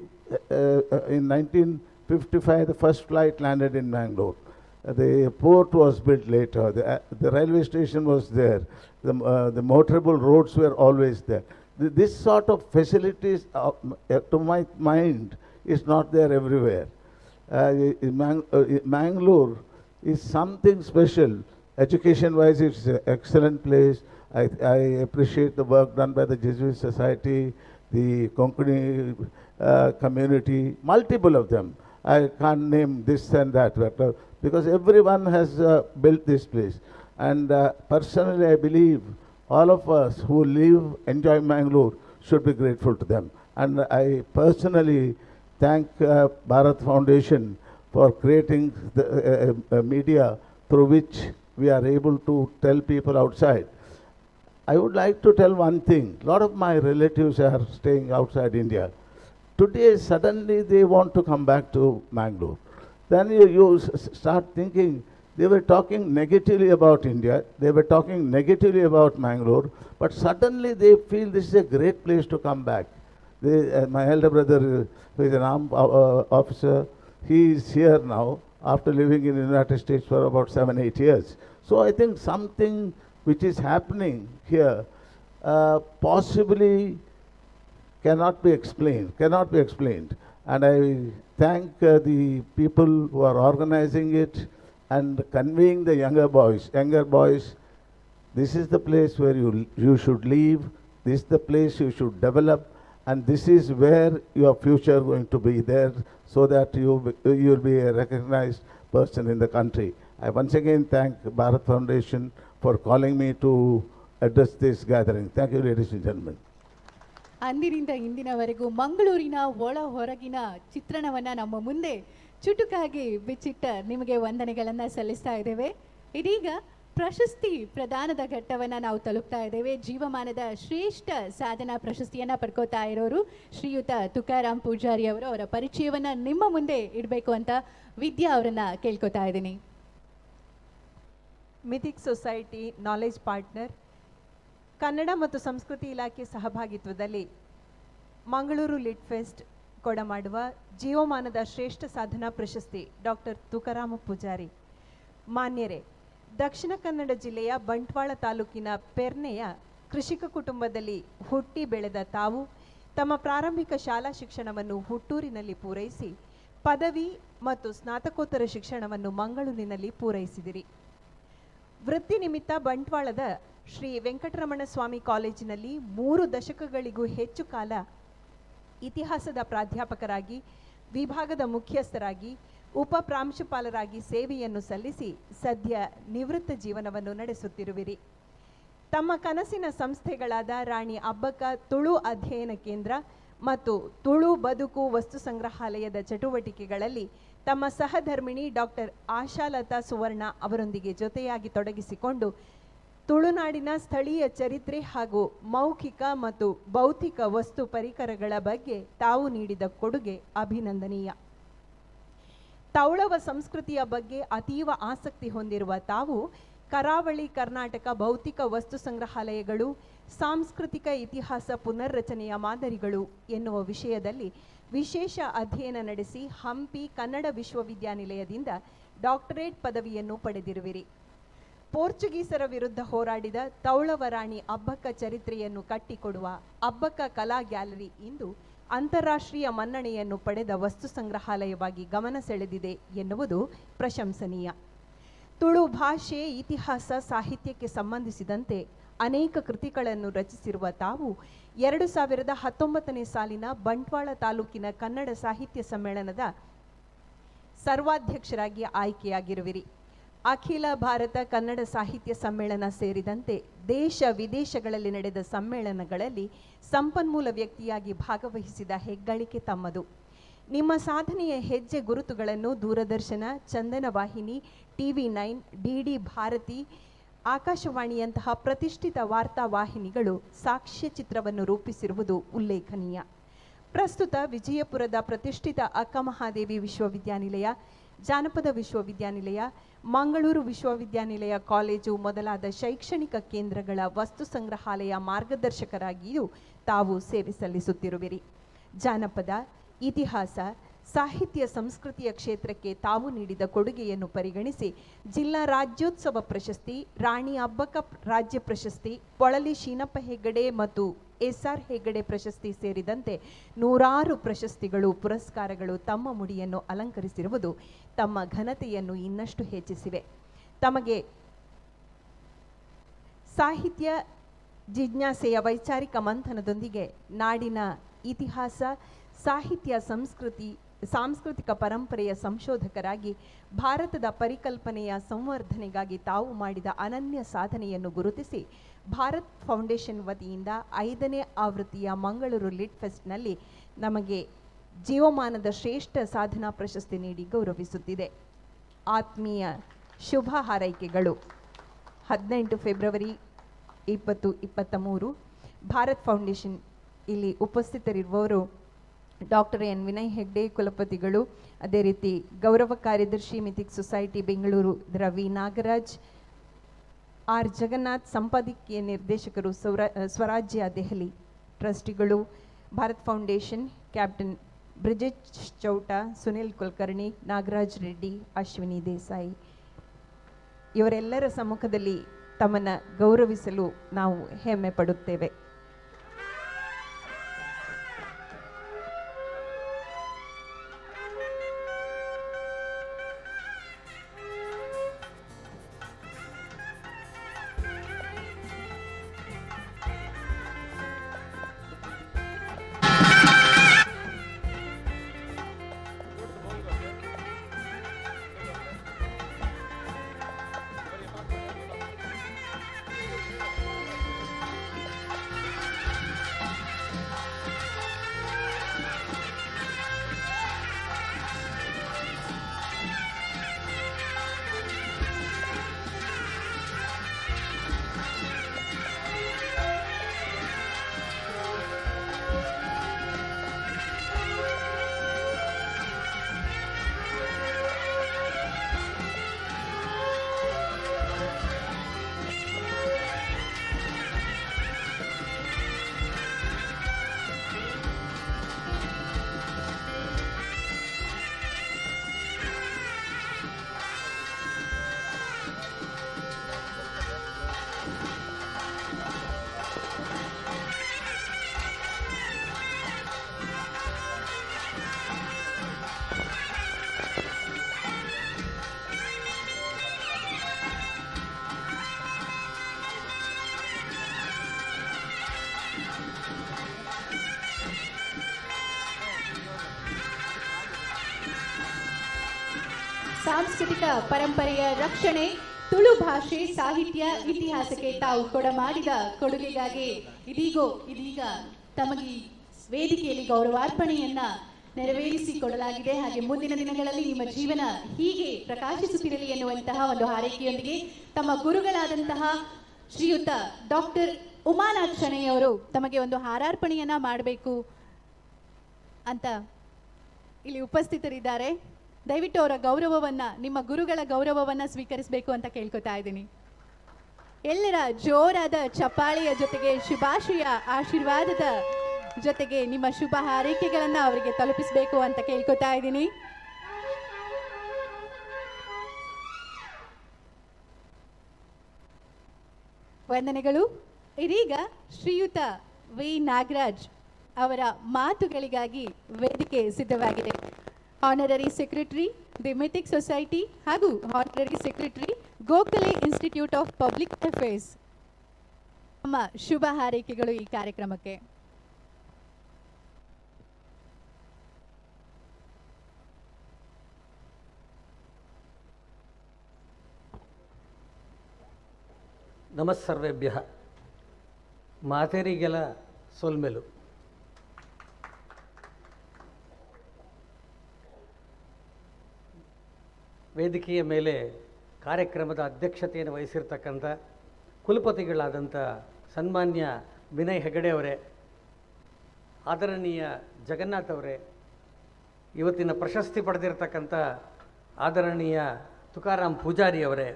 in 1955, the first flight landed in Mangalore. The port was built later. The railway station was there. The motorable roads were always there. This sort of facilities, to my mind, is not there everywhere. Mangalore is something special. Education-wise, it's an excellent place. I appreciate the work done by the Jesuit Society, the Konkani community, multiple of them. I can't name this and that, because everyone has built this place. And personally, I believe all of us who enjoy Mangalore should be grateful to them. And I personally thank Bharat Foundation for creating the media through which we are able to tell people outside. I would like to tell one thing. A lot of my relatives are staying outside India. Today, suddenly they want to come back to Mangalore. Then you start thinking, they were talking negatively about India, they were talking negatively about Mangalore, but suddenly they feel this is a great place to come back. My elder brother, who is an armed officer, he is here now after living in the United States for about 7-8 years. So I think something which is happening here possibly cannot be explained. And I thank the people who are organizing it and conveying the younger boys, this is the place where you should live, this is the place you should develop, and this is where your future going to be there, so that you will be a recognized person in the country. I once again thank Bharat Foundation for calling me to address this gathering. Thank you, ladies and gentlemen. ಅಂದಿನಿಂದ ಇಂದಿನವರೆಗೂ ಮಂಗಳೂರಿನ ಒಳ ಹೊರಗಿನ ಚಿತ್ರಣವನ್ನು ನಮ್ಮ ಮುಂದೆ ಚುಟುಕಾಗಿ ಬಿಚ್ಚಿಟ್ಟ ನಿಮಗೆ ವಂದನೆಗಳನ್ನು ಸಲ್ಲಿಸ್ತಾ ಇದ್ದೇವೆ. ಇದೀಗ ಪ್ರಶಸ್ತಿ ಪ್ರದಾನದ ಘಟ್ಟವನ್ನು ನಾವು ತಲುಪ್ತಾ ಇದ್ದೇವೆ. ಜೀವಮಾನದ ಶ್ರೇಷ್ಠ ಸಾಧನಾ ಪ್ರಶಸ್ತಿಯನ್ನು ಪಡ್ಕೋತಾ ಇರೋರು ಶ್ರೀಯುತ ತುಕಾರಾಮ್ ಪೂಜಾರಿ ಅವರು. ಅವರ ಪರಿಚಯವನ್ನು ನಿಮ್ಮ ಮುಂದೆ ಇಡಬೇಕು ಅಂತ ವಿದ್ಯಾ ಅವರನ್ನು ಕೇಳ್ಕೊತಾ ಇದ್ದೀನಿ. Mythic society knowledge partner, Kannada ಮತ್ತು ಸಂಸ್ಕೃತಿ ಇಲಾಖೆ ಸಹಭಾಗಿತ್ವದಲ್ಲಿ ಮಂಗಳೂರು ಲಿಟ್ ಫೆಸ್ಟ್ ಕೊಡಮಾಡುವ ಜೀವಮಾನದ ಶ್ರೇಷ್ಠ ಸಾಧನಾ ಪ್ರಶಸ್ತಿ ಡಾಕ್ಟರ್ ತುಕಾರಾಮ ಪೂಜಾರಿ. ಮಾನ್ಯರೇ, ದಕ್ಷಿಣ ಕನ್ನಡ ಜಿಲ್ಲೆಯ ಬಂಟ್ವಾಳ ತಾಲೂಕಿನ ಪೆರ್ನೆಯ ಕೃಷಿಕ ಕುಟುಂಬದಲ್ಲಿ ಹುಟ್ಟಿ ಬೆಳೆದ ತಾವು ತಮ್ಮ ಪ್ರಾರಂಭಿಕ ಶಾಲಾ ಶಿಕ್ಷಣವನ್ನು ಹುಟ್ಟೂರಿನಲ್ಲಿ ಪೂರೈಸಿ ಪದವಿ ಮತ್ತು ಸ್ನಾತಕೋತ್ತರ ಶಿಕ್ಷಣವನ್ನು ಮಂಗಳೂರಿನಲ್ಲಿ ಪೂರೈಸಿದಿರಿ. ವೃತ್ತಿ ನಿಮಿತ್ತ ಬಂಟ್ವಾಳದ ಶ್ರೀ ವೆಂಕಟರಮಣ ಸ್ವಾಮಿ ಕಾಲೇಜಿನಲ್ಲಿ 3 ದಶಕಗಳಿಗೂ ಹೆಚ್ಚು ಕಾಲ ಇತಿಹಾಸದ ಪ್ರಾಧ್ಯಾಪಕರಾಗಿ, ವಿಭಾಗದ ಮುಖ್ಯಸ್ಥರಾಗಿ, ಉಪ ಪ್ರಾಂಶುಪಾಲರಾಗಿ ಸೇವೆಯನ್ನು ಸಲ್ಲಿಸಿ ಸದ್ಯ ನಿವೃತ್ತ ಜೀವನವನ್ನು ನಡೆಸುತ್ತಿರುವಿರಿ. ತಮ್ಮ ಕನಸಿನ ಸಂಸ್ಥೆಗಳಾದ ರಾಣಿ ಅಬ್ಬಕ್ಕ ತುಳು ಅಧ್ಯಯನ ಕೇಂದ್ರ ಮತ್ತು ತುಳು ಬದುಕು ವಸ್ತು ಸಂಗ್ರಹಾಲಯದ ಚಟುವಟಿಕೆಗಳಲ್ಲಿ ತಮ್ಮ ಸಹಧರ್ಮಿಣಿ ಡಾಕ್ಟರ್ ಆಶಾಲತಾ ಸುವರ್ಣ ಅವರೊಂದಿಗೆ ಜೊತೆಯಾಗಿ ತೊಡಗಿಸಿಕೊಂಡು ತುಳುನಾಡಿನ ಸ್ಥಳೀಯ ಚರಿತ್ರೆ ಹಾಗೂ ಮೌಖಿಕ ಮತ್ತು ಭೌತಿಕ ವಸ್ತು ಪರಿಕರಗಳ ಬಗ್ಗೆ ತಾವು ನೀಡಿದ ಕೊಡುಗೆ ಅಭಿನಂದನೀಯ. ತೌಳವ ಸಂಸ್ಕೃತಿಯ ಬಗ್ಗೆ ಅತೀವ ಆಸಕ್ತಿ ಹೊಂದಿರುವ ತಾವು ಕರಾವಳಿ ಕರ್ನಾಟಕ ಭೌತಿಕ ವಸ್ತು ಸಂಗ್ರಹಾಲಯಗಳು, ಸಾಂಸ್ಕೃತಿಕ ಇತಿಹಾಸ ಪುನರ್ರಚನೆಯ ಮಾದರಿಗಳು ಎನ್ನುವ ವಿಷಯದಲ್ಲಿ ವಿಶೇಷ ಅಧ್ಯಯನ ನಡೆಸಿ ಹಂಪಿ ಕನ್ನಡ ವಿಶ್ವವಿದ್ಯಾನಿಲಯದಿಂದ ಡಾಕ್ಟರೇಟ್ ಪದವಿಯನ್ನು ಪಡೆದಿರುವಿರಿ. ಪೋರ್ಚುಗೀಸರ ವಿರುದ್ಧ ಹೋರಾಡಿದ ತೌಳವ ರಾಣಿ ಅಬ್ಬಕ್ಕ ಚರಿತ್ರೆಯನ್ನು ಕಟ್ಟಿಕೊಡುವ ಅಬ್ಬಕ್ಕ ಕಲಾ ಗ್ಯಾಲರಿ ಇಂದು ಅಂತಾರಾಷ್ಟ್ರೀಯ ಮನ್ನಣೆಯನ್ನು ಪಡೆದ ವಸ್ತು ಸಂಗ್ರಹಾಲಯವಾಗಿ ಗಮನ ಸೆಳೆದಿದೆ ಎನ್ನುವುದು ಪ್ರಶಂಸನೀಯ. ತುಳು ಭಾಷೆ, ಇತಿಹಾಸ, ಸಾಹಿತ್ಯಕ್ಕೆ ಸಂಬಂಧಿಸಿದಂತೆ ಅನೇಕ ಕೃತಿಗಳನ್ನು ರಚಿಸಿರುವ ತಾವು 2019ನೇ ಸಾಲಿನ ಬಂಟ್ವಾಳ ತಾಲೂಕಿನ ಕನ್ನಡ ಸಾಹಿತ್ಯ ಸಮ್ಮೇಳನದ ಸರ್ವಾಧ್ಯಕ್ಷರಾಗಿ ಆಯ್ಕೆಯಾಗಿರುವಿರಿ. ಅಖಿಲ ಭಾರತ ಕನ್ನಡ ಸಾಹಿತ್ಯ ಸಮ್ಮೇಳನ ಸೇರಿದಂತೆ ದೇಶ ವಿದೇಶಗಳಲ್ಲಿ ನಡೆದ ಸಮ್ಮೇಳನಗಳಲ್ಲಿ ಸಂಪನ್ಮೂಲ ವ್ಯಕ್ತಿಯಾಗಿ ಭಾಗವಹಿಸಿದ ಹೆಗ್ಗಳಿಕೆ ತಮ್ಮದು. ನಿಮ್ಮ ಸಾಧನೆಯ ಹೆಜ್ಜೆ ಗುರುತುಗಳನ್ನು ದೂರದರ್ಶನ, ಚಂದನ ವಾಹಿನಿ, TV9, DD ಭಾರತಿ, ಆಕಾಶವಾಣಿಯಂತಹ ಪ್ರತಿಷ್ಠಿತ ವಾರ್ತಾ ವಾಹಿನಿಗಳು ಸಾಕ್ಷ್ಯ ಚಿತ್ರವನ್ನು ರೂಪಿಸಿರುವುದು ಉಲ್ಲೇಖನೀಯ. ಪ್ರಸ್ತುತ ವಿಜಯಪುರದ ಪ್ರತಿಷ್ಠಿತ ಅಕ್ಕಮಹಾದೇವಿ ವಿಶ್ವವಿದ್ಯಾನಿಲಯ, ಜಾನಪದ ವಿಶ್ವವಿದ್ಯಾನಿಲಯ, ಮಂಗಳೂರು ವಿಶ್ವವಿದ್ಯಾನಿಲಯ ಕಾಲೇಜು ಮೊದಲಾದ ಶೈಕ್ಷಣಿಕ ಕೇಂದ್ರಗಳ ವಸ್ತು ಸಂಗ್ರಹಾಲಯ ಮಾರ್ಗದರ್ಶಕರಾಗಿಯೂ ತಾವು ಸೇವೆ ಸಲ್ಲಿಸುತ್ತಿರುವಿರಿ. ಜಾನಪದ, ಇತಿಹಾಸ, ಸಾಹಿತ್ಯ, ಸಂಸ್ಕೃತಿಯ ಕ್ಷೇತ್ರಕ್ಕೆ ತಾವು ನೀಡಿದ ಕೊಡುಗೆಯನ್ನು ಪರಿಗಣಿಸಿ ಜಿಲ್ಲಾ ರಾಜ್ಯೋತ್ಸವ ಪ್ರಶಸ್ತಿ, ರಾಣಿ ಅಬ್ಬಕ್ಕ ರಾಜ್ಯ ಪ್ರಶಸ್ತಿ, ಪೊಳಲಿ ಶೀನಪ್ಪ ಹೆಗ್ಗಡೆ ಮತ್ತು SR ಹೆಗ್ಗಡೆ ಪ್ರಶಸ್ತಿ ಸೇರಿದಂತೆ 100 ಪ್ರಶಸ್ತಿಗಳು, ಪುರಸ್ಕಾರಗಳು ತಮ್ಮ ಮುಡಿಯನ್ನು ಅಲಂಕರಿಸಿರುವುದು ತಮ್ಮ ಘನತೆಯನ್ನು ಇನ್ನಷ್ಟು ಹೆಚ್ಚಿಸಿವೆ. ತಮಗೆ ಸಾಹಿತ್ಯ ಜಿಜ್ಞಾಸೆಯ ವೈಚಾರಿಕ ಮಂಥನದೊಂದಿಗೆ ನಾಡಿನ ಇತಿಹಾಸ, ಸಾಹಿತ್ಯ, ಸಾಂಸ್ಕೃತಿಕ ಪರಂಪರೆಯ ಸಂಶೋಧಕರಾಗಿ ಭಾರತದ ಪರಿಕಲ್ಪನೆಯ ಸಂವರ್ಧನೆಗಾಗಿ ತಾವು ಮಾಡಿದ ಅನನ್ಯ ಸಾಧನೆಯನ್ನು ಗುರುತಿಸಿ ಭಾರತ್ ಫೌಂಡೇಶನ್ ವತಿಯಿಂದ 5ನೇ ಆವೃತ್ತಿಯ ಮಂಗಳೂರು ಲಿಟ್ ಫೆಸ್ಟ್ನಲ್ಲಿ ನಮಗೆ ಜೀವಮಾನದ ಶ್ರೇಷ್ಠ ಸಾಧನಾ ಪ್ರಶಸ್ತಿ ನೀಡಿ ಗೌರವಿಸುತ್ತಿದೆ. ಆತ್ಮೀಯ ಶುಭ ಹಾರೈಕೆಗಳು. 18 ಫೆಬ್ರವರಿ 2023 ಭಾರತ್ ಫೌಂಡೇಶನ್ ಇಲ್ಲಿ ಉಪಸ್ಥಿತರಿರುವವರು ಡಾಕ್ಟರ್ N.Vinay ಹೆಗ್ಡೆ ಕುಲಪತಿಗಳು, ಅದೇ ರೀತಿ ಗೌರವ ಕಾರ್ಯದರ್ಶಿ Mythic Society Bengaluru V Nagaraj, R Jagannath ಸಂಪಾದಕೀಯ ನಿರ್ದೇಶಕರು, ಸ್ವರಾಜ್ಯ ದೆಹಲಿ ಟ್ರಸ್ಟಿಗಳು, Bharat Foundation captain Bridget Chowta, Sunil Kulkarni, Nagaraj Reddy, Ashwini Desai ಇವರೆಲ್ಲರ ಸಮ್ಮುಖದಲ್ಲಿ ತಮ್ಮನ್ನು ಗೌರವಿಸಲು ನಾವು ಹೆಮ್ಮೆ ಪಡುತ್ತೇವೆ. ಸಾಂಸ್ಕೃತಿಕ ಪರಂಪರೆಯ ರಕ್ಷಣೆ, ತುಳು ಭಾಷೆ, ಸಾಹಿತ್ಯ, ಇತಿಹಾಸಕ್ಕೆ ತಾವು ಕೊಡಮಾಡಿದ ಕೊಡುಗೆಗಾಗಿ ಇದೀಗ ತಮಗೆ ವೇದಿಕೆಯಲ್ಲಿ ಗೌರವಾರ್ಪಣೆಯನ್ನ ನೆರವೇರಿಸಿಕೊಡಲಾಗಿದೆ. ಹಾಗೆ ಮುಂದಿನ ದಿನಗಳಲ್ಲಿ ನಿಮ್ಮ ಜೀವನ ಹೀಗೆ ಪ್ರಕಾಶಿಸುತ್ತಿರಲಿ ಎನ್ನುವಂತಹ ಒಂದು ಹಾರೈಕೆಯೊಂದಿಗೆ ತಮ್ಮ ಗುರುಗಳಾದಂತಹ ಶ್ರೀಯುತ ಡಾಕ್ಟರ್ ಉಮಾನಾಥ್ ಶೆಣೈಯವರು ತಮಗೆ ಒಂದು ಹಾರಾರ್ಪಣೆಯನ್ನ ಮಾಡಬೇಕು ಅಂತ ಇಲ್ಲಿ ಉಪಸ್ಥಿತರಿದ್ದಾರೆ. ದಯವಿಟ್ಟು ಅವರ ಗೌರವವನ್ನ, ನಿಮ್ಮ ಗುರುಗಳ ಗೌರವವನ್ನ ಸ್ವೀಕರಿಸಬೇಕು ಅಂತ ಕೇಳ್ಕೊತಾ ಇದ್ದೀನಿ. ಎಲ್ಲರ ಜೋರಾದ ಚಪ್ಪಾಳೆಯ ಜೊತೆಗೆ ಶುಭಾಶಯ ಆಶೀರ್ವಾದದ ಜೊತೆಗೆ ನಿಮ್ಮ ಶುಭ ಹಾರೈಕೆಗಳನ್ನ ಅವರಿಗೆ ತಲುಪಿಸಬೇಕು ಅಂತ ಕೇಳ್ಕೊತಾ ಇದ್ದೀನಿ. ವಂದನೆಗಳು. ಇದೀಗ ಶ್ರೀಯುತ ವಿ ನಾಗರಾಜ್ ಅವರ ಮಾತುಗಳಿಗಾಗಿ ವೇದಿಕೆ ಸಿದ್ಧವಾಗಿದೆ. Honorary secretary the Mythic Society ಹಾಗೂ honorary secretary Gokhale Institute of Public Affairs ನಮ್ಮ ಶುಭ ಹಾರೈಕೆಗಳು ಈ ಕಾರ್ಯಕ್ರಮಕ್ಕೆ. ನಮಸ್ಸರ್ವೇಭ್ಯ. ಮಾತೆರಿಗೆಲ ಸೊಲ್ಮೆಲು. ವೇದಿಕೆಯ ಮೇಲೆ ಕಾರ್ಯಕ್ರಮದ ಅಧ್ಯಕ್ಷತೆಯನ್ನು ವಹಿಸಿರ್ತಕ್ಕಂಥ ಕುಲಪತಿಗಳಾದಂಥ ಸನ್ಮಾನ್ಯ ವಿನಯ್ ಹೆಗಡೆ ಅವರೇ, ಆದರಣೀಯ ಜಗನ್ನಾಥ್ ಅವರೇ, ಇವತ್ತಿನ ಪ್ರಶಸ್ತಿ ಪಡೆದಿರತಕ್ಕಂಥ ಆದರಣೀಯ ತುಕಾರಾಮ್ ಪೂಜಾರಿ ಅವರೇ,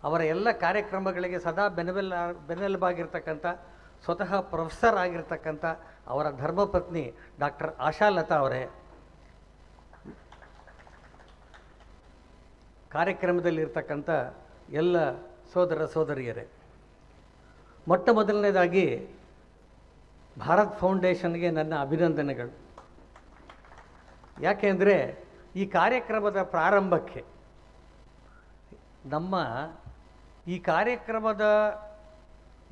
ಅವರ ಎಲ್ಲ ಕಾರ್ಯಕ್ರಮಗಳಿಗೆ ಸದಾ ಬೆನ್ನೆಲುಬಾಗಿರ್ತಕ್ಕಂಥ ಸ್ವತಃ ಪ್ರೊಫೆಸರ್ ಆಗಿರ್ತಕ್ಕಂಥ ಅವರ ಧರ್ಮಪತ್ನಿ ಡಾಕ್ಟರ್ ಆಶಾಲತಾ ಅವರೇ, ಕಾರ್ಯಕ್ರಮದಲ್ಲಿರ್ತಕ್ಕಂಥ ಎಲ್ಲ ಸೋದರ ಸೋದರಿಯರೇ, ಮೊಟ್ಟ ಮೊದಲನೇದಾಗಿ ಭಾರತ್ ಫೌಂಡೇಶನ್ಗೆ ನನ್ನ ಅಭಿನಂದನೆಗಳು. ಯಾಕೆಂದರೆ ಈ ಕಾರ್ಯಕ್ರಮದ ಪ್ರಾರಂಭಕ್ಕೆ ನಮ್ಮ ಈ ಕಾರ್ಯಕ್ರಮದ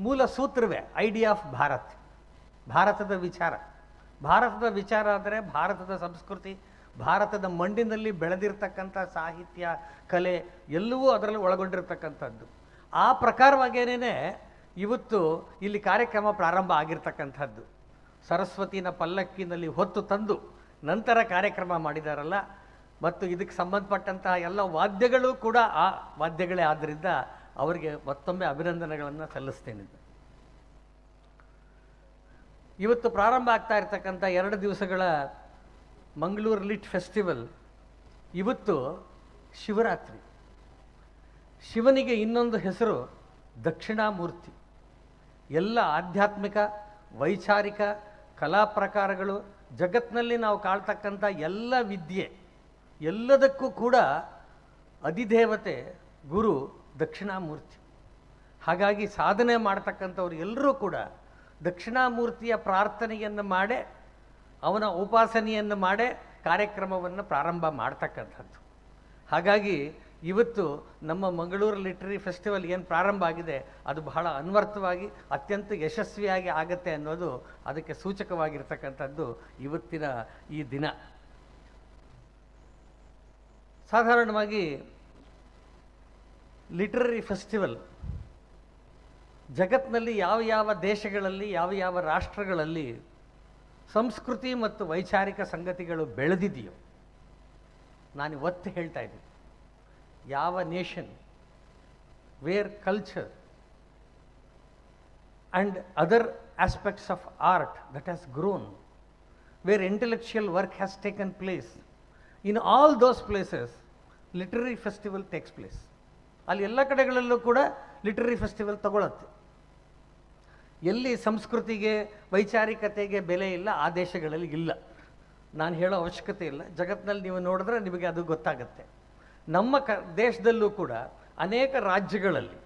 ಮೂಲ ಸೂತ್ರವೇ ಐಡಿಯಾ ಆಫ್ ಭಾರತ್, ಭಾರತದ ವಿಚಾರ ಅಂದರೆ ಭಾರತದ ಸಂಸ್ಕೃತಿ, ಭಾರತದ ಮಣ್ಣಿನಲ್ಲಿ ಬೆಳೆದಿರ್ತಕ್ಕಂಥ ಸಾಹಿತ್ಯ, ಕಲೆ ಎಲ್ಲವೂ ಅದರಲ್ಲಿ ಒಳಗೊಂಡಿರ್ತಕ್ಕಂಥದ್ದು. ಆ ಪ್ರಕಾರವಾಗೇನೇ ಇವತ್ತು ಇಲ್ಲಿ ಕಾರ್ಯಕ್ರಮ ಪ್ರಾರಂಭ ಆಗಿರ್ತಕ್ಕಂಥದ್ದು. ಸರಸ್ವತಿನ ಪಲ್ಲಕ್ಕಿನಲ್ಲಿ ಹೊತ್ತು ತಂದು ನಂತರ ಕಾರ್ಯಕ್ರಮ ಮಾಡಿದಾರಲ್ಲ, ಮತ್ತು ಇದಕ್ಕೆ ಸಂಬಂಧಪಟ್ಟಂತಹ ಎಲ್ಲ ವಾದ್ಯಗಳು ಕೂಡ ಆ ವಾದ್ಯಗಳೇ ಆದ್ದರಿಂದ ಅವರಿಗೆ ಮತ್ತೊಮ್ಮೆ ಅಭಿನಂದನೆಗಳನ್ನು ಸಲ್ಲಿಸ್ತೇನೆ. ಇವತ್ತು ಪ್ರಾರಂಭ ಆಗ್ತಾ ಇರ್ತಕ್ಕಂಥ 2 ದಿವಸಗಳ ಮಂಗಳೂರು ಲಿಟ್ ಫೆಸ್ಟಿವಲ್ ಇವತ್ತು ಶಿವರಾತ್ರಿ. ಶಿವನಿಗೆ ಇನ್ನೊಂದು ಹೆಸರು ದಕ್ಷಿಣಾಮೂರ್ತಿ. ಎಲ್ಲ ಆಧ್ಯಾತ್ಮಿಕ, ವೈಚಾರಿಕ ಕಲಾ ಪ್ರಕಾರಗಳು, ಜಗತ್ತಿನಲ್ಲಿ ನಾವು ಕಾಳ್ತಕ್ಕಂಥ ಎಲ್ಲ ವಿದ್ಯೆ ಎಲ್ಲದಕ್ಕೂ ಕೂಡ ಅಧಿದೇವತೆ ಗುರು ದಕ್ಷಿಣಾಮೂರ್ತಿ. ಹಾಗಾಗಿ ಸಾಧನೆ ಮಾಡ್ತಕ್ಕಂಥವ್ರು ಎಲ್ಲರೂ ಕೂಡ ದಕ್ಷಿಣಾಮೂರ್ತಿಯ ಪ್ರಾರ್ಥನೆಯನ್ನು ಮಾಡೇ, ಅವನ ಉಪಾಸನೆಯನ್ನು ಮಾಡೇ ಕಾರ್ಯಕ್ರಮವನ್ನು ಪ್ರಾರಂಭ ಮಾಡ್ತಕ್ಕಂಥದ್ದು. ಹಾಗಾಗಿ ಇವತ್ತು ನಮ್ಮ ಮಂಗಳೂರು ಲಿಟ್ರರಿ ಫೆಸ್ಟಿವಲ್ ಏನು ಪ್ರಾರಂಭ ಆಗಿದೆ ಅದು ಬಹಳ ಅನ್ವರ್ಥವಾಗಿ ಅತ್ಯಂತ ಯಶಸ್ವಿಯಾಗಿ ಆಗುತ್ತೆ ಅನ್ನೋದು ಅದಕ್ಕೆ ಸೂಚಕವಾಗಿರ್ತಕ್ಕಂಥದ್ದು ಇವತ್ತಿನ ಈ ದಿನ. ಸಾಧಾರಣವಾಗಿ ಲಿಟ್ರರಿ ಫೆಸ್ಟಿವಲ್ ಜಗತ್ತಿನಲ್ಲಿ ಯಾವ ದೇಶಗಳಲ್ಲಿ, ಯಾವ ರಾಷ್ಟ್ರಗಳಲ್ಲಿ ಸಂಸ್ಕೃತಿ ಮತ್ತು ವೈಚಾರಿಕ ಸಂಗತಿಗಳು ಬೆಳೆದಿದೆಯೋ, ನಾನು ಒತ್ತು ಹೇಳ್ತಾ ಇದ್ದೀನಿ, ಯಾವ nation where culture and other aspects of art that has grown, where intellectual work has taken place, in all those places literary festival takes place. ಅಲ್ಲಿ ಎಲ್ಲ ಕಡೆಗಳಲ್ಲೂ ಕೂಡ ಲಿಟ್ರರಿ ಫೆಸ್ಟಿವಲ್ ತಗೊಳುತ್ತೆ. ಎಲ್ಲಿ ಸಂಸ್ಕೃತಿಗೆ, ವೈಚಾರಿಕತೆಗೆ ಬೆಲೆ ಇಲ್ಲ ಆ ದೇಶಗಳಲ್ಲಿ ಇಲ್ಲ. ನಾನು ಹೇಳೋ ಅವಶ್ಯಕತೆ ಇಲ್ಲ, ಜಗತ್ತಿನಲ್ಲಿ ನೀವು ನೋಡಿದ್ರೆ ನಿಮಗೆ ಅದು ಗೊತ್ತಾಗುತ್ತೆ. ನಮ್ಮ ದೇಶದಲ್ಲೂ ಕೂಡ ಅನೇಕ ರಾಜ್ಯಗಳಲ್ಲಿ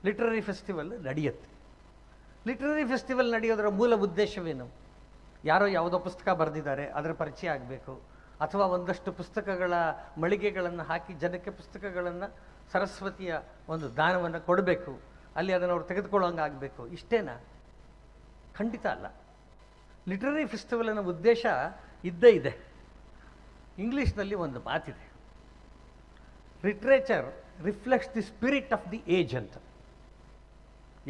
ಲಿಟ್ರರಿ ಫೆಸ್ಟಿವಲ್ ನಡೆಯುತ್ತೆ. ಲಿಟ್ರರಿ ಫೆಸ್ಟಿವಲ್ ನಡೆಯೋದರ ಮೂಲ ಉದ್ದೇಶವೇನು? ಯಾರೋ ಯಾವುದೋ ಪುಸ್ತಕ ಬರೆದಿದ್ದಾರೆ, ಅದರ ಪರಿಚಯ ಆಗಬೇಕು, ಅಥವಾ ಒಂದಷ್ಟು ಪುಸ್ತಕಗಳ ಮಳಿಗೆಗಳನ್ನು ಹಾಕಿ ಜನಕ್ಕೆ ಪುಸ್ತಕಗಳನ್ನು, ಸರಸ್ವತಿಯ ಒಂದು ದಾನವನ್ನು ಕೊಡಬೇಕು, ಅಲ್ಲಿ ಅದನ್ನು ಅವ್ರು ತೆಗೆದುಕೊಳ್ಳೋಂಗೆ ಆಗಬೇಕು, ಇಷ್ಟೇನಾ? ಖಂಡಿತ ಅಲ್ಲ. ಲಿಟ್ರರಿ ಫೆಸ್ಟಿವಲಿನ ಉದ್ದೇಶ ಇದ್ದೇ ಇದೆ. ಇಂಗ್ಲೀಷ್ನಲ್ಲಿ ಒಂದು ಮಾತಿದೆ, literature reflects the spirit of the age ಅಂತ.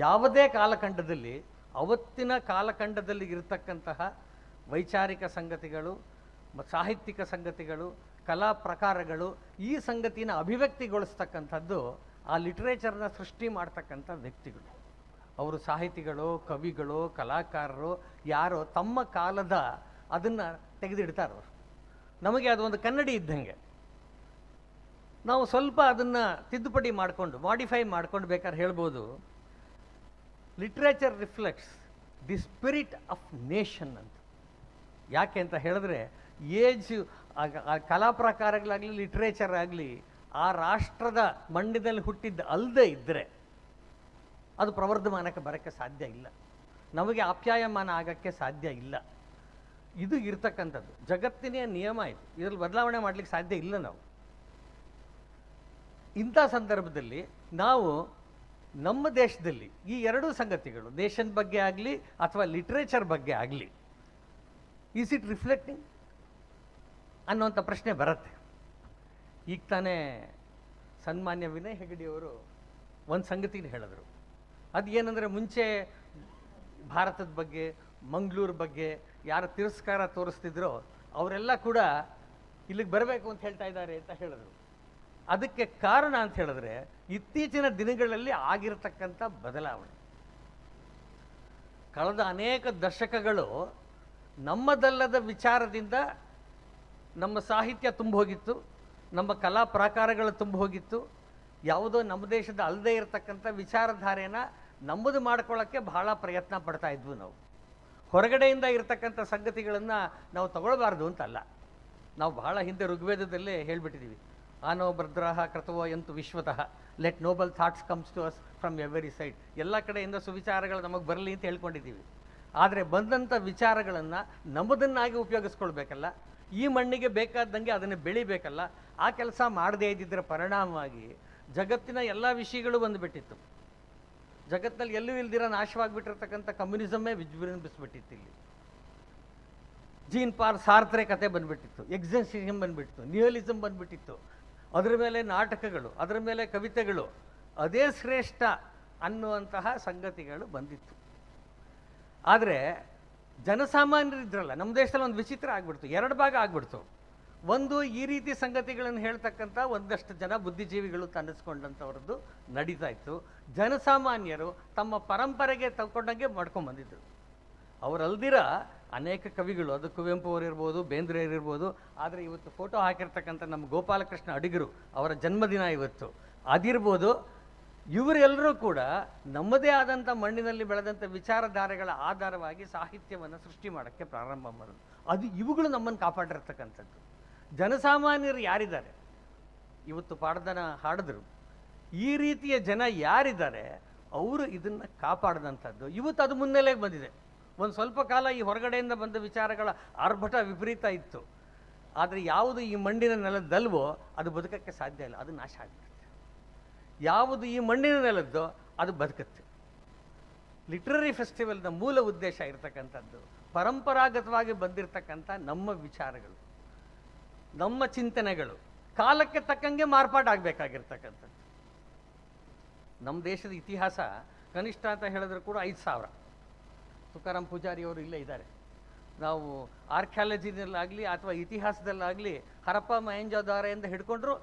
ಯಾವುದೇ ಕಾಲಖಂಡದಲ್ಲಿ, ಅವತ್ತಿನ ಕಾಲಖಂಡದಲ್ಲಿ ಇರತಕ್ಕಂತಹ ವೈಚಾರಿಕ ಸಂಗತಿಗಳು, ಸಾಹಿತ್ಯಿಕ ಸಂಗತಿಗಳು, ಕಲಾ ಪ್ರಕಾರಗಳು, ಈ ಸಂಗತಿನ ಅಭಿವ್ಯಕ್ತಿಗೊಳಿಸ್ತಕ್ಕಂಥದ್ದು ಆ ಲಿಟ್ರೇಚರ್ನ ಸೃಷ್ಟಿ ಮಾಡ್ತಕ್ಕಂಥ ವ್ಯಕ್ತಿಗಳು. ಅವರು ಸಾಹಿತಿಗಳು, ಕವಿಗಳು, ಕಲಾಕಾರರು ಯಾರೋ ತಮ್ಮ ಕಾಲದ ಅದನ್ನು ತೆಗೆದಿಡ್ತಾರೆ. ಅವರು ನಮಗೆ ಅದು ಒಂದು ಕನ್ನಡಿ ಇದ್ದಂಗೆ. ನಾವು ಸ್ವಲ್ಪ ಅದನ್ನು ತಿದ್ದುಪಡಿ ಮಾಡಿಕೊಂಡು, ಮಾಡಿಫೈ ಮಾಡ್ಕೊಂಡು ಬೇಕಾದ್ರೆ ಹೇಳ್ಬೋದು, literature reflects the spirit of nation ಅಂತ. ಯಾಕೆ ಅಂತ ಹೇಳಿದ್ರೆ, ಏಜ್ ಕಲಾ ಪ್ರಕಾರಗಳಾಗಲಿ ಲಿಟ್ರೇಚರ್ ಆಗಲಿ ಆ ರಾಷ್ಟ್ರದ ಮಣ್ಣಿನಲ್ಲಿ ಹುಟ್ಟಿದ್ದು ಅಲ್ಲದೆ ಇದ್ದರೆ ಅದು ಪ್ರವರ್ಧಮಾನಕ್ಕೆ ಬರೋಕ್ಕೆ ಸಾಧ್ಯ ಇಲ್ಲ, ನಮಗೆ ಆಪ್ಯಾಯಮಾನ ಆಗೋಕ್ಕೆ ಸಾಧ್ಯ ಇಲ್ಲ. ಇದು ಇರ್ತಕ್ಕಂಥದ್ದು ಜಗತ್ತಿನ ನಿಯಮ. ಇದು ಇದರಲ್ಲಿ ಬದಲಾವಣೆ ಮಾಡಲಿಕ್ಕೆ ಸಾಧ್ಯ ಇಲ್ಲ. ನಾವು ಇಂಥ ಸಂದರ್ಭದಲ್ಲಿ ನಾವು ನಮ್ಮ ದೇಶದಲ್ಲಿ ಈ ಎರಡೂ ಸಂಗತಿಗಳು, ನೇಷನ್ ಬಗ್ಗೆ ಆಗಲಿ ಅಥವಾ ಲಿಟ್ರೇಚರ್ ಬಗ್ಗೆ ಆಗಲಿ, ಈಸ್ ಇಟ್ ರಿಫ್ಲೆಕ್ಟಿಂಗ್ ಅನ್ನೋಂಥ ಪ್ರಶ್ನೆ ಬರುತ್ತೆ. ಈಗ ತಾನೇ ಸನ್ಮಾನ್ಯ ವಿನಯ್ ಹೆಗಡೆಯವರು ಒಂದು ಸಂಗತಿನ ಹೇಳಿದ್ರು. ಅದು ಏನಂದರೆ, ಮುಂಚೆ ಭಾರತದ ಬಗ್ಗೆ, ಮಂಗಳೂರು ಬಗ್ಗೆ ಯಾರು ತಿರಸ್ಕಾರ ತೋರಿಸ್ತಿದ್ರೋ ಅವರೆಲ್ಲ ಕೂಡ ಇಲ್ಲಿಗೆ ಬರಬೇಕು ಅಂತ ಹೇಳ್ತಾ ಇದ್ದಾರೆ ಅಂತ ಹೇಳಿದ್ರು. ಅದಕ್ಕೆ ಕಾರಣ ಅಂತ ಹೇಳಿದ್ರೆ, ಇತ್ತೀಚಿನ ದಿನಗಳಲ್ಲಿ ಆಗಿರತಕ್ಕಂಥ ಬದಲಾವಣೆ. ಕಳೆದ ಅನೇಕ ದಶಕಗಳು ನಮ್ಮದಲ್ಲದ ವಿಚಾರದಿಂದ ನಮ್ಮ ಸಾಹಿತ್ಯ ತುಂಬ ಹೋಗಿತ್ತು, ನಮ್ಮ ಕಲಾ ಪ್ರಾಕಾರಗಳು ತುಂಬ ಹೋಗಿತ್ತು. ಯಾವುದೋ ನಮ್ಮ ದೇಶದ ಅಲ್ಲದೆ ಇರತಕ್ಕಂಥ ವಿಚಾರಧಾರೆನ ನಮ್ಮದು ಮಾಡ್ಕೊಳ್ಳೋಕ್ಕೆ ಬಹಳ ಪ್ರಯತ್ನ ಪಡ್ತಾ ಇದ್ವು. ನಾವು ಹೊರಗಡೆಯಿಂದ ಇರತಕ್ಕಂಥ ಸಂಗತಿಗಳನ್ನು ನಾವು ತಗೊಳ್ಬಾರ್ದು ಅಂತಲ್ಲ. ನಾವು ಬಹಳ ಹಿಂದೆ ಋಗ್ವೇದದಲ್ಲೇ ಹೇಳಿಬಿಟ್ಟಿದ್ದೀವಿ, ಆನೋ ಭದ್ರಃ ಕೃತವೋ ಎಂತು ವಿಶ್ವತಃ, let noble thoughts comes to us from every side. ಎಲ್ಲ ಕಡೆಯಿಂದ ಸುವಿಚಾರಗಳು ನಮಗೆ ಬರಲಿ ಅಂತ ಹೇಳ್ಕೊಂಡಿದ್ದೀವಿ. ಆದರೆ ಬಂದಂಥ ವಿಚಾರಗಳನ್ನು ನಮ್ಮದನ್ನಾಗಿ ಉಪಯೋಗಿಸ್ಕೊಳ್ಬೇಕಲ್ಲ, ಈ ಮಣ್ಣಿಗೆ ಬೇಕಾದಂಗೆ ಅದನ್ನು ಬೆಳಿಬೇಕಲ್ಲ. ಆ ಕೆಲಸ ಮಾಡದೇ ಇದ್ದಿದ್ದರ ಪರಿಣಾಮವಾಗಿ ಜಗತ್ತಿನ ಎಲ್ಲ ವಿಷಯಗಳು ಬಂದುಬಿಟ್ಟಿತ್ತು. ಜಗತ್ತಿನಲ್ಲಿ ಎಲ್ಲೂ ಇಲ್ದಿರೋ ನಾಶವಾಗಿಬಿಟ್ಟಿರ್ತಕ್ಕಂಥ ಕಮ್ಯುನಿಸಮ್ಮೇ ವಿಜೃಂಭಿಸ್ಬಿಟ್ಟಿತ್ತು. ಇಲ್ಲಿ ಜೀನ್ ಪಾಲ್ ಸಾರ್ತ್ರೆ ಕತೆ ಬಂದುಬಿಟ್ಟಿತ್ತು, ಎಕ್ಸಿಸ್ಟೆನ್ಷಿಯಲಿಸಮ್ ಬಂದುಬಿಟ್ಟಿತ್ತು, ನಿಯಲಿಸಮ್ ಬಂದುಬಿಟ್ಟಿತ್ತು. ಅದರ ಮೇಲೆ ನಾಟಕಗಳು, ಅದರ ಮೇಲೆ ಕವಿತೆಗಳು, ಅದೇ ಶ್ರೇಷ್ಠ ಅನ್ನುವಂತಹ ಸಂಗತಿಗಳು ಬಂದಿತ್ತು. ಆದರೆ ಜನಸಾಮಾನ್ಯರಿದ್ರಲ್ಲ, ನಮ್ಮ ದೇಶದಲ್ಲಿ ಒಂದು ವಿಚಿತ್ರ ಆಗ್ಬಿಡ್ತು, ಎರಡು ಭಾಗ ಆಗ್ಬಿಡ್ತು. ಒಂದು, ಈ ರೀತಿ ಸಂಗತಿಗಳನ್ನು ಹೇಳ್ತಕ್ಕಂಥ ಒಂದಷ್ಟು ಜನ ಬುದ್ಧಿಜೀವಿಗಳು ಅನ್ನಿಸ್ಕೊಂಡಂಥವ್ರದ್ದು ನಡೀತಾ ಇತ್ತು. ಜನಸಾಮಾನ್ಯರು ತಮ್ಮ ಪರಂಪರೆಗೆ ತಗೊಂಡಂಗೆ ಮಾಡ್ಕೊಂಡ್ಬಂದಿದ್ರು. ಅವರಲ್ದಿರ ಅನೇಕ ಕವಿಗಳು, ಅದು ಕುವೆಂಪು ಅವರಿರ್ಬೋದು, ಬೇಂದ್ರೆ ಇರ್ಬೋದು. ಆದರೆ ಇವತ್ತು ಫೋಟೋ ಹಾಕಿರ್ತಕ್ಕಂಥ ನಮ್ಮ ಗೋಪಾಲಕೃಷ್ಣ ಅಡಿಗರು, ಅವರ ಜನ್ಮದಿನ ಇವತ್ತು, ಅದಿರ್ಬೋದು. ಇವರೆಲ್ಲರೂ ಕೂಡ ನಮ್ಮದೇ ಆದಂಥ ಮಣ್ಣಿನಲ್ಲಿ ಬೆಳೆದಂಥ ವಿಚಾರಧಾರೆಗಳ ಆಧಾರವಾಗಿ ಸಾಹಿತ್ಯವನ್ನು ಸೃಷ್ಟಿ ಮಾಡೋಕ್ಕೆ ಪ್ರಾರಂಭ ಮಾಡೋದು. ಅದು ಇವುಗಳು ನಮ್ಮನ್ನು ಕಾಪಾಡಿರ್ತಕ್ಕಂಥದ್ದು. ಜನಸಾಮಾನ್ಯರು ಯಾರಿದ್ದಾರೆ, ಇವತ್ತು ಪಾಡ್ದನ ಹಾಡಿದ್ರು, ಈ ರೀತಿಯ ಜನ ಯಾರಿದ್ದಾರೆ ಅವರು ಇದನ್ನು ಕಾಪಾಡಿದಂಥದ್ದು. ಇವತ್ತು ಅದು ಮುನ್ನೆಲೆಗೆ ಬಂದಿದೆ. ಒಂದು ಸ್ವಲ್ಪ ಕಾಲ ಈ ಹೊರಗಡೆಯಿಂದ ಬಂದ ವಿಚಾರಗಳ ಆರ್ಭಟ ವಿಪರೀತ ಇತ್ತು. ಆದರೆ ಯಾವುದು ಈ ಮಣ್ಣಿನ ನೆಲದಲ್ವೋ ಅದು ಬದುಕಕ್ಕೆ ಸಾಧ್ಯ ಇಲ್ಲ, ಅದು ನಾಶ ಆಗ್ಬಿಡುತ್ತೆ. ಯಾವುದು ಈ ಮಣ್ಣಿನ ನೆಲದ್ದೋ ಅದು ಬದುಕುತ್ತೆ. ಲಿಟ್ರರಿ ಫೆಸ್ಟಿವಲ್ನ ಮೂಲ ಉದ್ದೇಶ ಇರತಕ್ಕಂಥದ್ದು ಪರಂಪರಾಗತವಾಗಿ ಬಂದಿರತಕ್ಕಂಥ ನಮ್ಮ ವಿಚಾರಗಳು, ನಮ್ಮ ಚಿಂತನೆಗಳು ಕಾಲಕ್ಕೆ ತಕ್ಕಂಗೆ ಮಾರ್ಪಾಟಾಗಬೇಕಾಗಿರ್ತಕ್ಕಂಥದ್ದು. ನಮ್ಮ ದೇಶದ ಇತಿಹಾಸ ಕನಿಷ್ಠ ಅಂತ ಹೇಳಿದ್ರು ಕೂಡ 5,000. ತುಕಾರಾಮ್ ಪೂಜಾರಿಯವರು ಇಲ್ಲೇ ಇದ್ದಾರೆ. ನಾವು ಆರ್ಕಿಯಾಲಜಿನಲ್ಲಾಗಲಿ ಅಥವಾ ಇತಿಹಾಸದಲ್ಲಾಗಲಿ ಹರಪ್ಪ ಮೊಹೆಂಜೊದಾರೋದಿಂದ ಹಿಡ್ಕೊಂಡ್ರು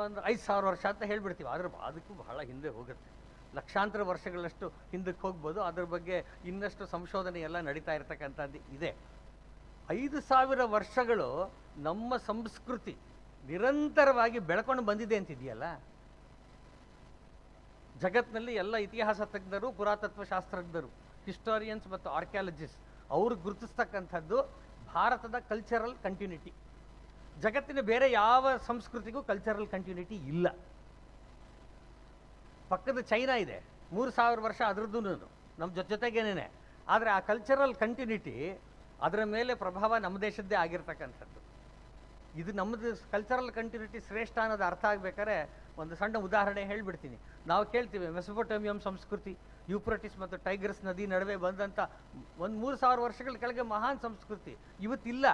ಒಂದು 5,000 ವರ್ಷ ಅಂತ ಹೇಳ್ಬಿಡ್ತೀವಿ. ಆದರೆ ಅದಕ್ಕೂ ಬಹಳ ಹಿಂದೆ ಹೋಗುತ್ತೆ, ಲಕ್ಷಾಂತರ ವರ್ಷಗಳಷ್ಟು ಹಿಂದಕ್ಕೆ ಹೋಗ್ಬೋದು. ಅದ್ರ ಬಗ್ಗೆ ಇನ್ನಷ್ಟು ಸಂಶೋಧನೆ ಎಲ್ಲ ನಡೀತಾ ಇರತಕ್ಕಂಥದ್ದು ಇದೆ. 5,000 ವರ್ಷಗಳು ನಮ್ಮ ಸಂಸ್ಕೃತಿ ನಿರಂತರವಾಗಿ ಬೆಳ್ಕೊಂಡು ಬಂದಿದೆ ಅಂತಿದೆಯಲ್ಲ. ಜಗತ್ತಿನಲ್ಲಿ ಎಲ್ಲ ಇತಿಹಾಸ ತಜ್ಞರು, ಪುರಾತತ್ವ ಶಾಸ್ತ್ರಜ್ಞರು, ಹಿಸ್ಟೋರಿಯನ್ಸ್ ಮತ್ತು ಆರ್ಕಿಯಾಲಜಿಸ್ಟ್ ಅವರು ಗುರುತಿಸ್ತಕ್ಕಂಥದ್ದು ಭಾರತದ ಕಲ್ಚರಲ್ ಕಂಟಿನ್ಯೂಟಿ. ಜಗತ್ತಿನ ಬೇರೆ ಯಾವ ಸಂಸ್ಕೃತಿಗೂ ಕಲ್ಚರಲ್ ಕಂಟಿನ್ಯೂಟಿ ಇಲ್ಲ. ಪಕ್ಕದ ಚೈನಾ ಇದೆ, 3,000 ವರ್ಷ ಅದರದ್ದು ನಮ್ಮ ಜೊತೆಗೇನೆ. ಆದರೆ ಆ ಕಲ್ಚರಲ್ ಕಂಟಿನ್ಯೂಟಿ, ಅದರ ಮೇಲೆ ಪ್ರಭಾವ ನಮ್ಮ ದೇಶದ್ದೇ ಆಗಿರ್ತಕ್ಕಂಥದ್ದು. ಇದು ನಮ್ಮದು ಕಲ್ಚರಲ್ ಕಂಟಿನ್ಯೂಟಿ ಶ್ರೇಷ್ಠ ಅನ್ನೋದು ಅರ್ಥ ಆಗಬೇಕಾದ್ರೆ ಒಂದು ಸಣ್ಣ ಉದಾಹರಣೆ ಹೇಳಿಬಿಡ್ತೀನಿ. ನಾವು ಕೇಳ್ತೀವಿ ಮೆಸೊಪೊಟೇಮಿಯಂ ಸಂಸ್ಕೃತಿ, ಯೂಫ್ರಟಿಸ್ ಮತ್ತು ಟೈಗ್ರಸ್ ನದಿ ನಡುವೆ ಬಂದಂಥ ಒಂದು 3,000 ವರ್ಷಗಳ ಕೆಳಗೆ ಮಹಾನ್ ಸಂಸ್ಕೃತಿ ಇವತ್ತಿಲ್ಲ.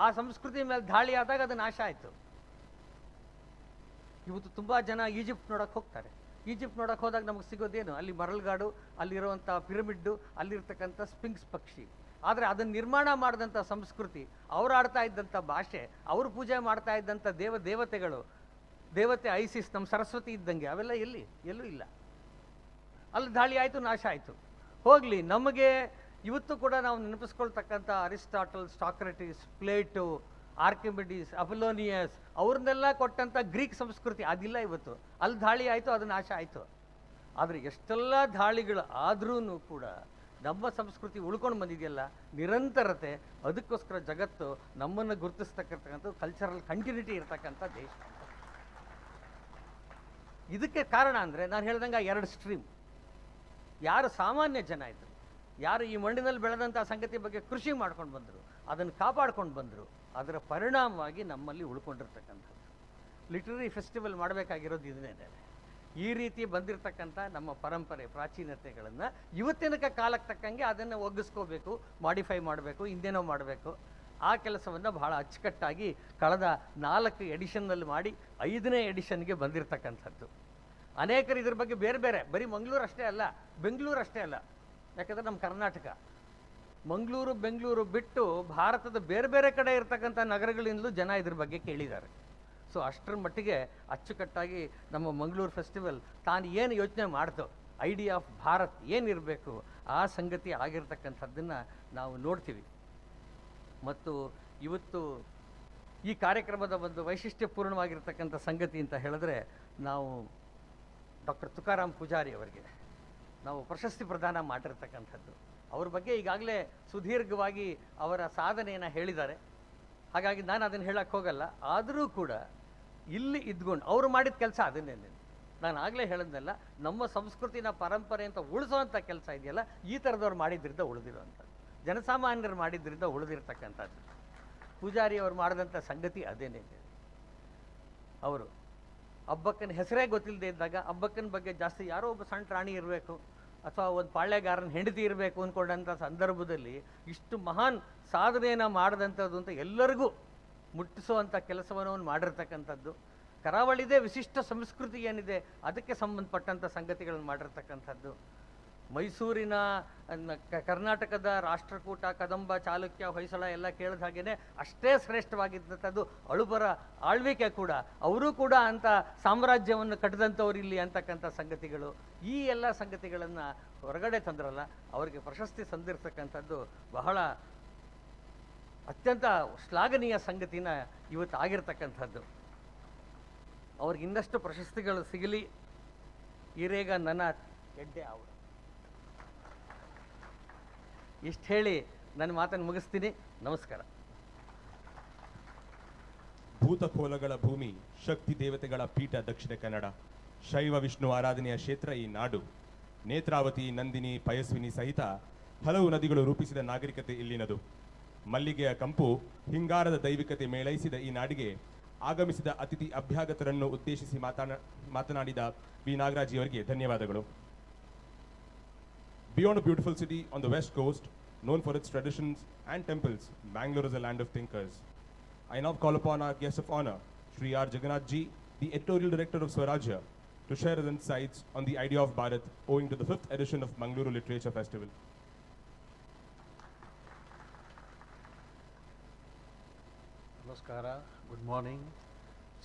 ಆ ಸಂಸ್ಕೃತಿ ಮೇಲೆ ದಾಳಿ ಆದಾಗ ಅದು ನಾಶ ಆಯಿತು. ಇವತ್ತು ತುಂಬ ಜನ ಈಜಿಪ್ಟ್ ನೋಡೋಕೆ ಹೋಗ್ತಾರೆ. ಈಜಿಪ್ಟ್ ನೋಡೋಕೆ ಹೋದಾಗ ನಮಗೆ ಸಿಗೋದೇನು? ಅಲ್ಲಿ ಮರಳುಗಾಡು, ಅಲ್ಲಿರುವಂಥ ಪಿರಮಿಡ್ಡು, ಅಲ್ಲಿರ್ತಕ್ಕಂಥ ಸ್ಪಿಂಕ್ಸ್ ಪಕ್ಷಿ. ಆದರೆ ಅದನ್ನು ನಿರ್ಮಾಣ ಮಾಡಿದಂಥ ಸಂಸ್ಕೃತಿ, ಅವ್ರು ಆಡ್ತಾ ಇದ್ದಂಥ ಭಾಷೆ, ಅವರು ಪೂಜೆ ಮಾಡ್ತಾ ಇದ್ದಂಥ ದೇವತೆಗಳು, ದೇವತೆ ಐಸಿಸ್, ನಮ್ಮ ಸರಸ್ವತಿ ಇದ್ದಂಗೆ, ಅವೆಲ್ಲ ಎಲ್ಲೂ ಇಲ್ಲ. ಅಲ್ಲಿ ದಾಳಿ ಆಯಿತು, ನಾಶ ಆಯಿತು. ಹೋಗಲಿ, ನಮಗೆ ಇವತ್ತು ಕೂಡ ನಾವು ನೆನಪಿಸ್ಕೊಳ್ತಕ್ಕಂಥ ಅರಿಸ್ಟಾಟಲ್, ಸಾಕ್ರೆಟಿಸ್, ಪ್ಲೇಟೋ, ಆರ್ಕಿಮಿಡೀಸ್, ಅಪೋಲೋನಿಯಸ್ ಅವ್ರನ್ನೆಲ್ಲ ಕೊಟ್ಟಂಥ ಗ್ರೀಕ್ ಸಂಸ್ಕೃತಿ ಅದಿಲ್ಲ ಇವತ್ತು. ಅಲ್ಲಿ ದಾಳಿ ಆಯಿತು, ಅದು ನಾಶ ಆಯಿತು. ಆದರೆ ಎಷ್ಟೆಲ್ಲ ದಾಳಿಗಳು ಆದ್ರೂ ಕೂಡ ನಮ್ಮ ಸಂಸ್ಕೃತಿ ಉಳ್ಕೊಂಡು ಬಂದಿದೆಯಲ್ಲ, ನಿರಂತರತೆ. ಅದಕ್ಕೋಸ್ಕರ ಜಗತ್ತು ನಮ್ಮನ್ನು ಗುರುತಿಸ್ತಕ್ಕಂಥ ಕಲ್ಚರಲ್ ಕಂಟಿನ್ಯೂಟಿ ಇರ್ತಕ್ಕಂಥ ದೇಶ. ಇದಕ್ಕೆ ಕಾರಣ ಅಂದರೆ ನಾನು ಹೇಳ್ದಂಗೆ 2 ಸ್ಟ್ರೀಮ್. ಯಾರು ಸಾಮಾನ್ಯ ಜನ ಇದ್ದರು, ಯಾರು ಈ ಮಣ್ಣಿನಲ್ಲಿ ಬೆಳೆದಂಥ ಸಂಗತಿ ಬಗ್ಗೆ ಕೃಷಿ ಮಾಡ್ಕೊಂಡು ಬಂದರು, ಅದನ್ನು ಕಾಪಾಡ್ಕೊಂಡು ಬಂದರು, ಅದರ ಪರಿಣಾಮವಾಗಿ ನಮ್ಮಲ್ಲಿ ಉಳ್ಕೊಂಡಿರ್ತಕ್ಕಂಥದ್ದು. ಲಿಟ್ರರಿ ಫೆಸ್ಟಿವಲ್ ಮಾಡಬೇಕಾಗಿರೋದು ಇದನ್ನೇ. ಈ ರೀತಿ ಬಂದಿರತಕ್ಕಂಥ ನಮ್ಮ ಪರಂಪರೆ, ಪ್ರಾಚೀನತೆಗಳನ್ನು ಇವತ್ತಿನ ಕಾಲಕ್ಕೆ ತಕ್ಕಂಗೆ ಅದನ್ನು ಒಗ್ಗಿಸ್ಕೋಬೇಕು, ಮಾಡಿಫೈ ಮಾಡಬೇಕು, ಇನ್ನೇನೋ ಮಾಡಬೇಕು. ಆ ಕೆಲಸವನ್ನು ಬಹಳ ಅಚ್ಚುಕಟ್ಟಾಗಿ ಕಳೆದ 4 ಎಡಿಷನ್ನಲ್ಲಿ ಮಾಡಿ 5ನೇ ಎಡಿಷನ್ಗೆ ಬಂದಿರತಕ್ಕಂಥದ್ದು. ಅನೇಕರು ಇದ್ರ ಬಗ್ಗೆ ಬೇರೆ ಬೇರೆ, ಬರೀ ಮಂಗಳೂರು ಅಷ್ಟೇ ಅಲ್ಲ, ಬೆಂಗಳೂರು ಅಷ್ಟೇ ಅಲ್ಲ. ಯಾಕಂದರೆ ನಮ್ಮ ಕರ್ನಾಟಕ ಮಂಗಳೂರು, ಬೆಂಗಳೂರು ಬಿಟ್ಟು ಭಾರತದ ಬೇರೆ ಬೇರೆ ಕಡೆ ಇರ್ತಕ್ಕಂಥ ನಗರಗಳಿಂದಲೂ ಜನ ಇದ್ರ ಬಗ್ಗೆ ಕೇಳಿದ್ದಾರೆ. ಸೊ ಅಷ್ಟರ ಮಟ್ಟಿಗೆ ಅಚ್ಚುಕಟ್ಟಾಗಿ ನಮ್ಮ ಮಂಗಳೂರು ಫೆಸ್ಟಿವಲ್ ತಾನು ಏನು ಯೋಚನೆ ಮಾಡ್ತೋ, ಐಡಿಯಾ ಆಫ್ ಭಾರತ್ ಏನಿರಬೇಕು ಆ ಸಂಗತಿ ಆಗಿರ್ತಕ್ಕಂಥದ್ದನ್ನು ನಾವು ನೋಡ್ತೀವಿ. ಮತ್ತು ಇವತ್ತು ಈ ಕಾರ್ಯಕ್ರಮದ ಒಂದು ವೈಶಿಷ್ಟ್ಯಪೂರ್ಣವಾಗಿರ್ತಕ್ಕಂಥ ಸಂಗತಿ ಅಂತ ಹೇಳಿದ್ರೆ, ನಾವು ಡಾಕ್ಟರ್ ತುಕಾರಾಮ್ ಪೂಜಾರಿ ಅವರಿಗೆ ನಾವು ಪ್ರಶಸ್ತಿ ಪ್ರದಾನ ಮಾಡಿರ್ತಕ್ಕಂಥದ್ದು. ಅವ್ರ ಬಗ್ಗೆ ಈಗಾಗಲೇ ಸುದೀರ್ಘವಾಗಿ ಅವರ ಸಾಧನೆಯನ್ನು ಹೇಳಿದ್ದಾರೆ. ಹಾಗಾಗಿ ನಾನು ಅದನ್ನು ಹೇಳಕ್ಕೆ ಹೋಗಲ್ಲ. ಆದರೂ ಕೂಡ ಇಲ್ಲಿ ಇದ್ಕೊಂಡು ಅವರು ಮಾಡಿದ ಕೆಲಸ ಅದನ್ನೇ. ನಾನು ಆಗಲೇ ಹೇಳಿದ್ನಲ್ಲ, ನಮ್ಮ ಸಂಸ್ಕೃತಿನ ಪರಂಪರೆ ಅಂತ ಉಳಿಸೋವಂಥ ಕೆಲಸ ಇದೆಯಲ್ಲ, ಈ ಥರದವ್ರು ಮಾಡಿದ್ರಿಂದ ಉಳಿದಿರೋವಂಥದ್ದು, ಜನಸಾಮಾನ್ಯರು ಮಾಡಿದ್ರಿಂದ ಉಳಿದಿರ್ತಕ್ಕಂಥದ್ದು. ಪೂಜಾರಿ ಅವರು ಮಾಡಿದಂಥ ಸಂಗತಿ ಅದೇನೇ. ಅವರು ಹಬ್ಬಕ್ಕನ ಹೆಸರೇ ಗೊತ್ತಿಲ್ಲದೆ ಇದ್ದಾಗ, ಹಬ್ಬಕ್ಕನ ಬಗ್ಗೆ ಜಾಸ್ತಿ ಯಾರೋ ಒಬ್ಬ ಸಣ್ಣ ಪ್ರಾಣಿ ಇರಬೇಕು ಅಥವಾ ಒಂದು ಪಾಳ್ಯಗಾರನ ಹೆಂಡತಿ ಇರಬೇಕು ಅಂದ್ಕೊಂಡಂಥ ಸಂದರ್ಭದಲ್ಲಿ ಇಷ್ಟು ಮಹಾನ್ ಸಾಧನೆಯನ್ನು ಮಾಡಿದಂಥದ್ದು ಅಂತ ಎಲ್ಲರಿಗೂ ಮುಟ್ಟಿಸುವಂಥ ಕೆಲಸವನ್ನು ಮಾಡಿರ್ತಕ್ಕಂಥದ್ದು. ಕರಾವಳಿದೇ ವಿಶಿಷ್ಟ ಸಂಸ್ಕೃತಿ ಏನಿದೆ ಅದಕ್ಕೆ ಸಂಬಂಧಪಟ್ಟಂಥ ಸಂಗತಿಗಳನ್ನು ಮಾಡಿರ್ತಕ್ಕಂಥದ್ದು. ಮೈಸೂರಿನ ಕರ್ನಾಟಕದ ರಾಷ್ಟ್ರಕೂಟ, ಕದಂಬ, ಚಾಲುಕ್ಯ, ಹೊಯ್ಸಳ ಎಲ್ಲ ಕೇಳಿದ ಹಾಗೇ ಅಷ್ಟೇ ಶ್ರೇಷ್ಠವಾಗಿದ್ದಂಥದ್ದು ಅಳುಬರ ಆಳ್ವಿಕೆ ಕೂಡ. ಅವರೂ ಕೂಡ ಅಂಥ ಸಾಮ್ರಾಜ್ಯವನ್ನು ಕಟ್ಟಿದಂಥವ್ರು ಇಲ್ಲಿ ಅಂತಕ್ಕಂಥ ಸಂಗತಿಗಳು. ಈ ಎಲ್ಲ ಸಂಗತಿಗಳನ್ನು ಹೊರಗಡೆ ತಂದ್ರಲ್ಲ, ಅವರಿಗೆ ಪ್ರಶಸ್ತಿ ಸಂದಿರ್ತಕ್ಕಂಥದ್ದು ಬಹಳ ಅತ್ಯಂತ ಶ್ಲಾಘನೀಯ ಸಂಗತಿನ ಇವತ್ತು ಆಗಿರ್ತಕ್ಕಂಥದ್ದು. ಅವ್ರಿಗೆ ಇನ್ನಷ್ಟು ಪ್ರಶಸ್ತಿಗಳು ಸಿಗಲಿ. ಈರೇಗ ನನ್ನ ಹೆಗ್ಡೆ ಅವರು ಇಷ್ಟು ಹೇಳಿ ನನ್ನ ಮಾತನ್ನು ಮುಗಿಸ್ತೀನಿ. ನಮಸ್ಕಾರ. ಭೂತಕೋಲಗಳ ಭೂಮಿ, ಶಕ್ತಿ ದೇವತೆಗಳ ಪೀಠ ದಕ್ಷಿಣ ಕನ್ನಡ. ಶೈವ ವಿಷ್ಣು ಆರಾಧನೆಯ ಕ್ಷೇತ್ರ ಈ ನಾಡು. ನೇತ್ರಾವತಿ, ನಂದಿನಿ, ಪಯಸ್ವಿನಿ ಸಹಿತ ಹಲವು ನದಿಗಳು ರೂಪಿಸಿದ ನಾಗರಿಕತೆ ಇಲ್ಲಿನದು. ಮಲ್ಲಿಗೆಯ ಕಂಪು, ಹಿಂಗಾರದ ದೈವಿಕತೆ ಮೇಳೈಸಿದ ಈ ನಾಡಿಗೆ ಆಗಮಿಸಿದ ಅತಿಥಿ ಅಭ್ಯಾಗತರನ್ನು ಉದ್ದೇಶಿಸಿ ಮಾತನಾಡಿದ ವಿ ನಾಗರಾಜಿಯವರಿಗೆ ಧನ್ಯವಾದಗಳು. Beyond a beautiful city on the west coast, known for its traditions and temples, Bangalore is a land of thinkers. I now call upon our guest of honor, Sri R. Jagannathan ji, the editorial director of Swarajya, to share his insights on the idea of Bharat owing to the 5th edition of Mangaluru Literature Festival. Namaskara, good morning.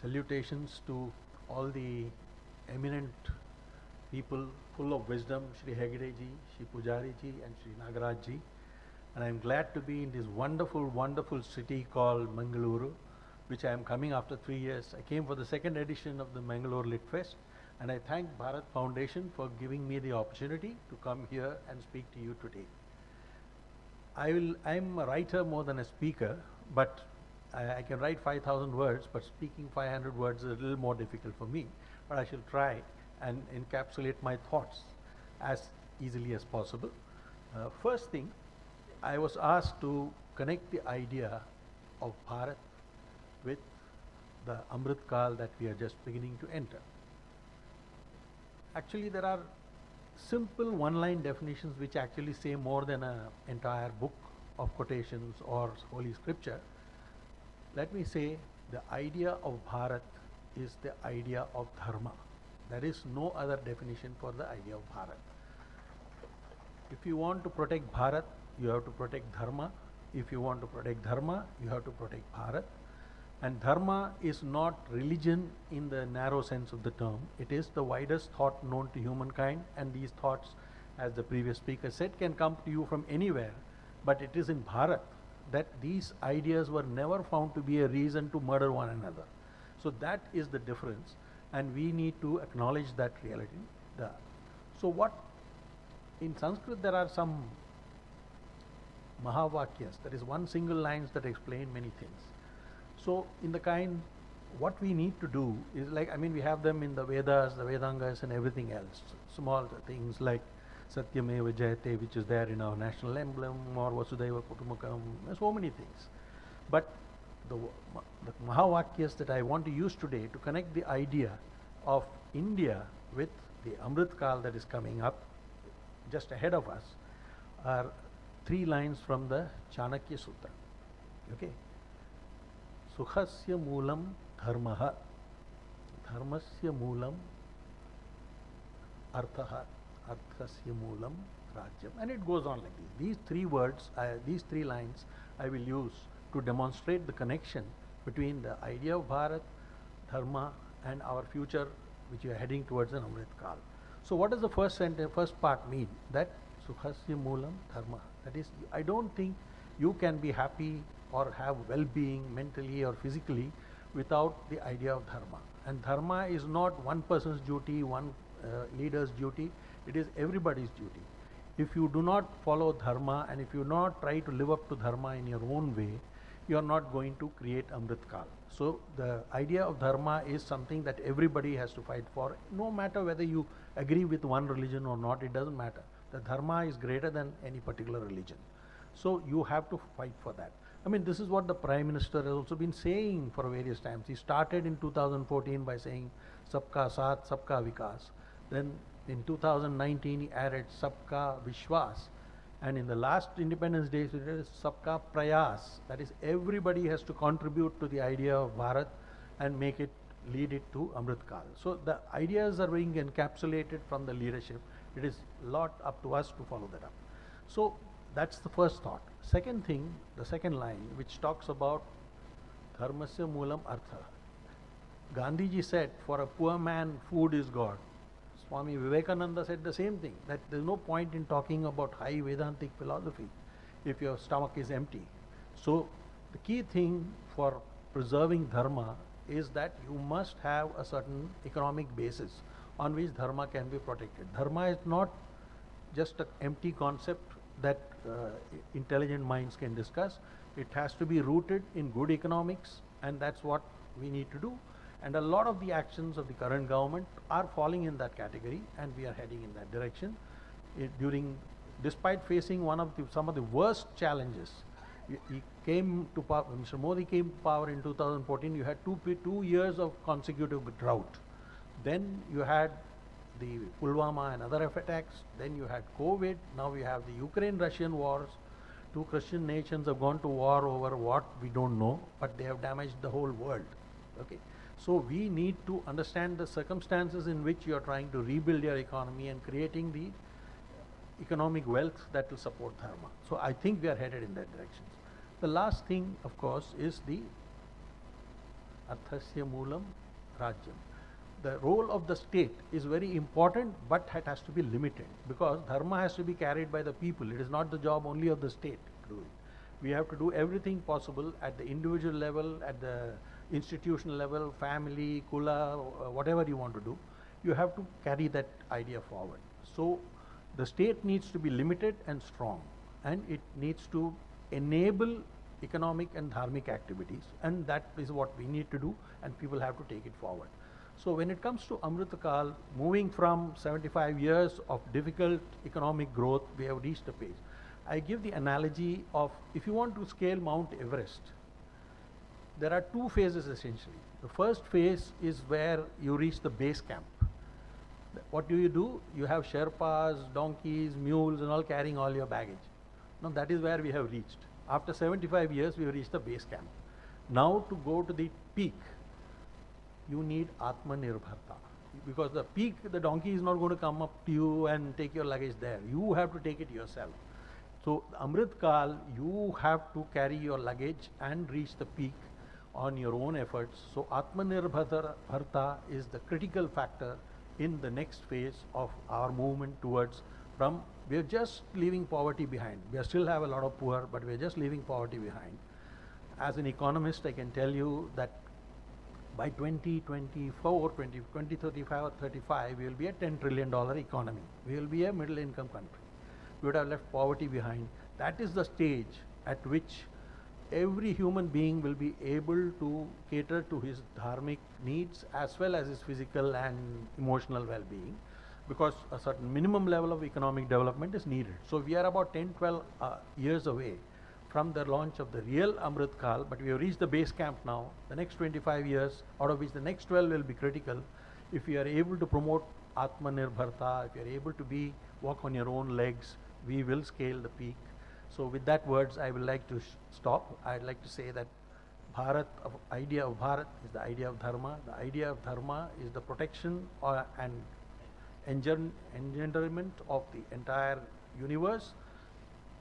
Salutations to all the eminent people full of wisdom, Shri Hegde ji, Shri Pujari ji and Shri Nagaraj ji. And I am glad to be in this wonderful, wonderful city called Mangaluru, which I am coming after 3 years. I came for the 2nd edition of the Mangalore Lit Fest, and I thank Bharat Foundation for giving me the opportunity to come here and speak to you today. I am a writer more than a speaker, but I can write 5,000 words, but speaking 500 words is a little more difficult for me. But I shall try and encapsulate my thoughts as easily as possible. First thing, I was asked to connect the idea of Bharat with the Amrit Kal that we are just beginning to enter. Actually, there are simple one-line definitions which actually say more than an entire book of quotations or holy scripture. Let me say the idea of Bharat is the idea of dharma. There is no other definition for the idea of Bharat. If you want to protect Bharat, you have to protect dharma. If you want to protect dharma, you have to protect Bharat. And dharma is not religion in the narrow sense of the term. It is the widest thought known to humankind, and these thoughts, as the previous speaker said, can come to you from anywhere. But it is in Bharat that these ideas were never found to be a reason to murder one another. So that is the difference, and we need to acknowledge that reality. So what, in Sanskrit there are some Mahavakyas, that is one single lines that explain many things. So in the kind, what we need to do is like, I mean, we have them in the Vedas, the Vedangas and everything else. Small things like Satyameva Jayate, which is there in our national emblem, or Vasudhaiva Kutumbakam, so many things. But the Mahavakyas that I want to use today to connect the idea of India with the Amrit Kal that is coming up just ahead of us are 3 lines from the Chanakya Sutra. Okay? Sukhasya moolam dharmaha, dharmasya moolam arthaha, arthasya moolam rajyam. And it goes on like this. These 3 words, these 3 lines I will use to demonstrate the connection between the idea of Bharat, dharma and our future which we are heading towards an Amrit Kal. So what does the first sentence, first part mean? That Sukhasya moolam dharma. That is, I don't think you can be happy or have well-being mentally or physically without the idea of dharma. And dharma is not one person's duty, one leader's duty, it is everybody's duty. If you do not follow dharma and if you not try to live up to dharma in your own way, you are not going to create Amrit Kal. So the idea of dharma is something that everybody has to fight for, no matter whether you agree with one religion or not, it doesn't matter. The dharma is greater than any particular religion. So you have to fight for that. I mean, this is what the Prime Minister has also been saying for various times. He started in 2014 by saying, Sabka Saath, Sabka Vikas. Then in 2019 he added Sabka Vishwas. And in the last Independence Day, it is Sabka Prayas. That is, everybody has to contribute to the idea of Bharat and make it, lead it to Amrit Kal. So the ideas are being encapsulated from the leadership. It is a lot up to us to follow that up. So that's the first thought. Second thing, the second line, which talks about dharmasya moolam artha. Gandhiji said, for a poor man, food is God. Swami Vivekananda said the same thing, that there is no point in talking about high Vedantic philosophy if your stomach is empty. So the key thing for preserving dharma is that you must have a certain economic basis on which dharma can be protected. Dharma is not just an empty concept that intelligent minds can discuss. It has to be rooted in good economics, and that's what we need to do. And a lot of the actions of the current government are falling in that category, and we are heading in that direction. Despite facing some of the worst challenges, he came to power, Mr. Modi came to power in 2014. You had 2 years of consecutive drought. Then you had the Pulwama and other attacks. Then you had COVID. Now we have the Ukraine-Russian wars. 2 Christian nations have gone to war over what we don't know, but they have damaged the whole world. Okay. So we need to understand the circumstances in which you are trying to rebuild your economy and creating the economic wealth that will support dharma. So I think we are headed in that direction. The last thing, of course, is the arthasya moolam rajyam. The role of the state is very important, but it has to be limited, because dharma has to be carried by the people. It is not the job only of the state to do it. We have to do everything possible at the individual level, at the institutional level, family, kula, whatever you want to do. You have to carry that idea forward. So the state needs to be limited and strong, and it needs to enable economic and dharmic activities, and that is what we need to do, and people have to take it forward. So when it comes to Amrit Kal, moving from 75 years of difficult economic growth, we have reached a phase. I give the analogy of, if you want to scale Mount Everest, there are 2 phases essentially. The first phase is where you reach the base camp. What do? You have Sherpas, donkeys, mules and all carrying all your baggage. Now that is where we have reached. After 75 years, we have reached the base camp. Now to go to the peak, you need Atmanirbharta. Because the peak, the donkey is not going to come up to you and take your luggage there. You have to take it yourself. So Amrit Kal, you have to carry your luggage and reach the peak on your own efforts. So Atmanirbharta is the critical factor in the next phase of our movement towards from, we are just leaving poverty behind. We still have a lot of poor, but we are just leaving poverty behind. As an economist, I can tell you that by 2035 or 35, we will be a $10 trillion economy. We will be a middle income country. We would have left poverty behind. That is the stage at which every human being will be able to cater to his dharmic needs as well as his physical and emotional well-being, because a certain minimum level of economic development is needed. So we are about 10-12 years away from the launch of the real Amrit Kal, but we have reached the base camp now. The next 25 years, out of which the next 12 will be critical. If we are able to promote Atmanirbharta, if you are able to walk on your own legs, we will scale the peak. So with that words, I would like to stop. I'd like to say that idea of Bharat is the idea of Dharma. The idea of Dharma is the protection and engenderment of the entire universe.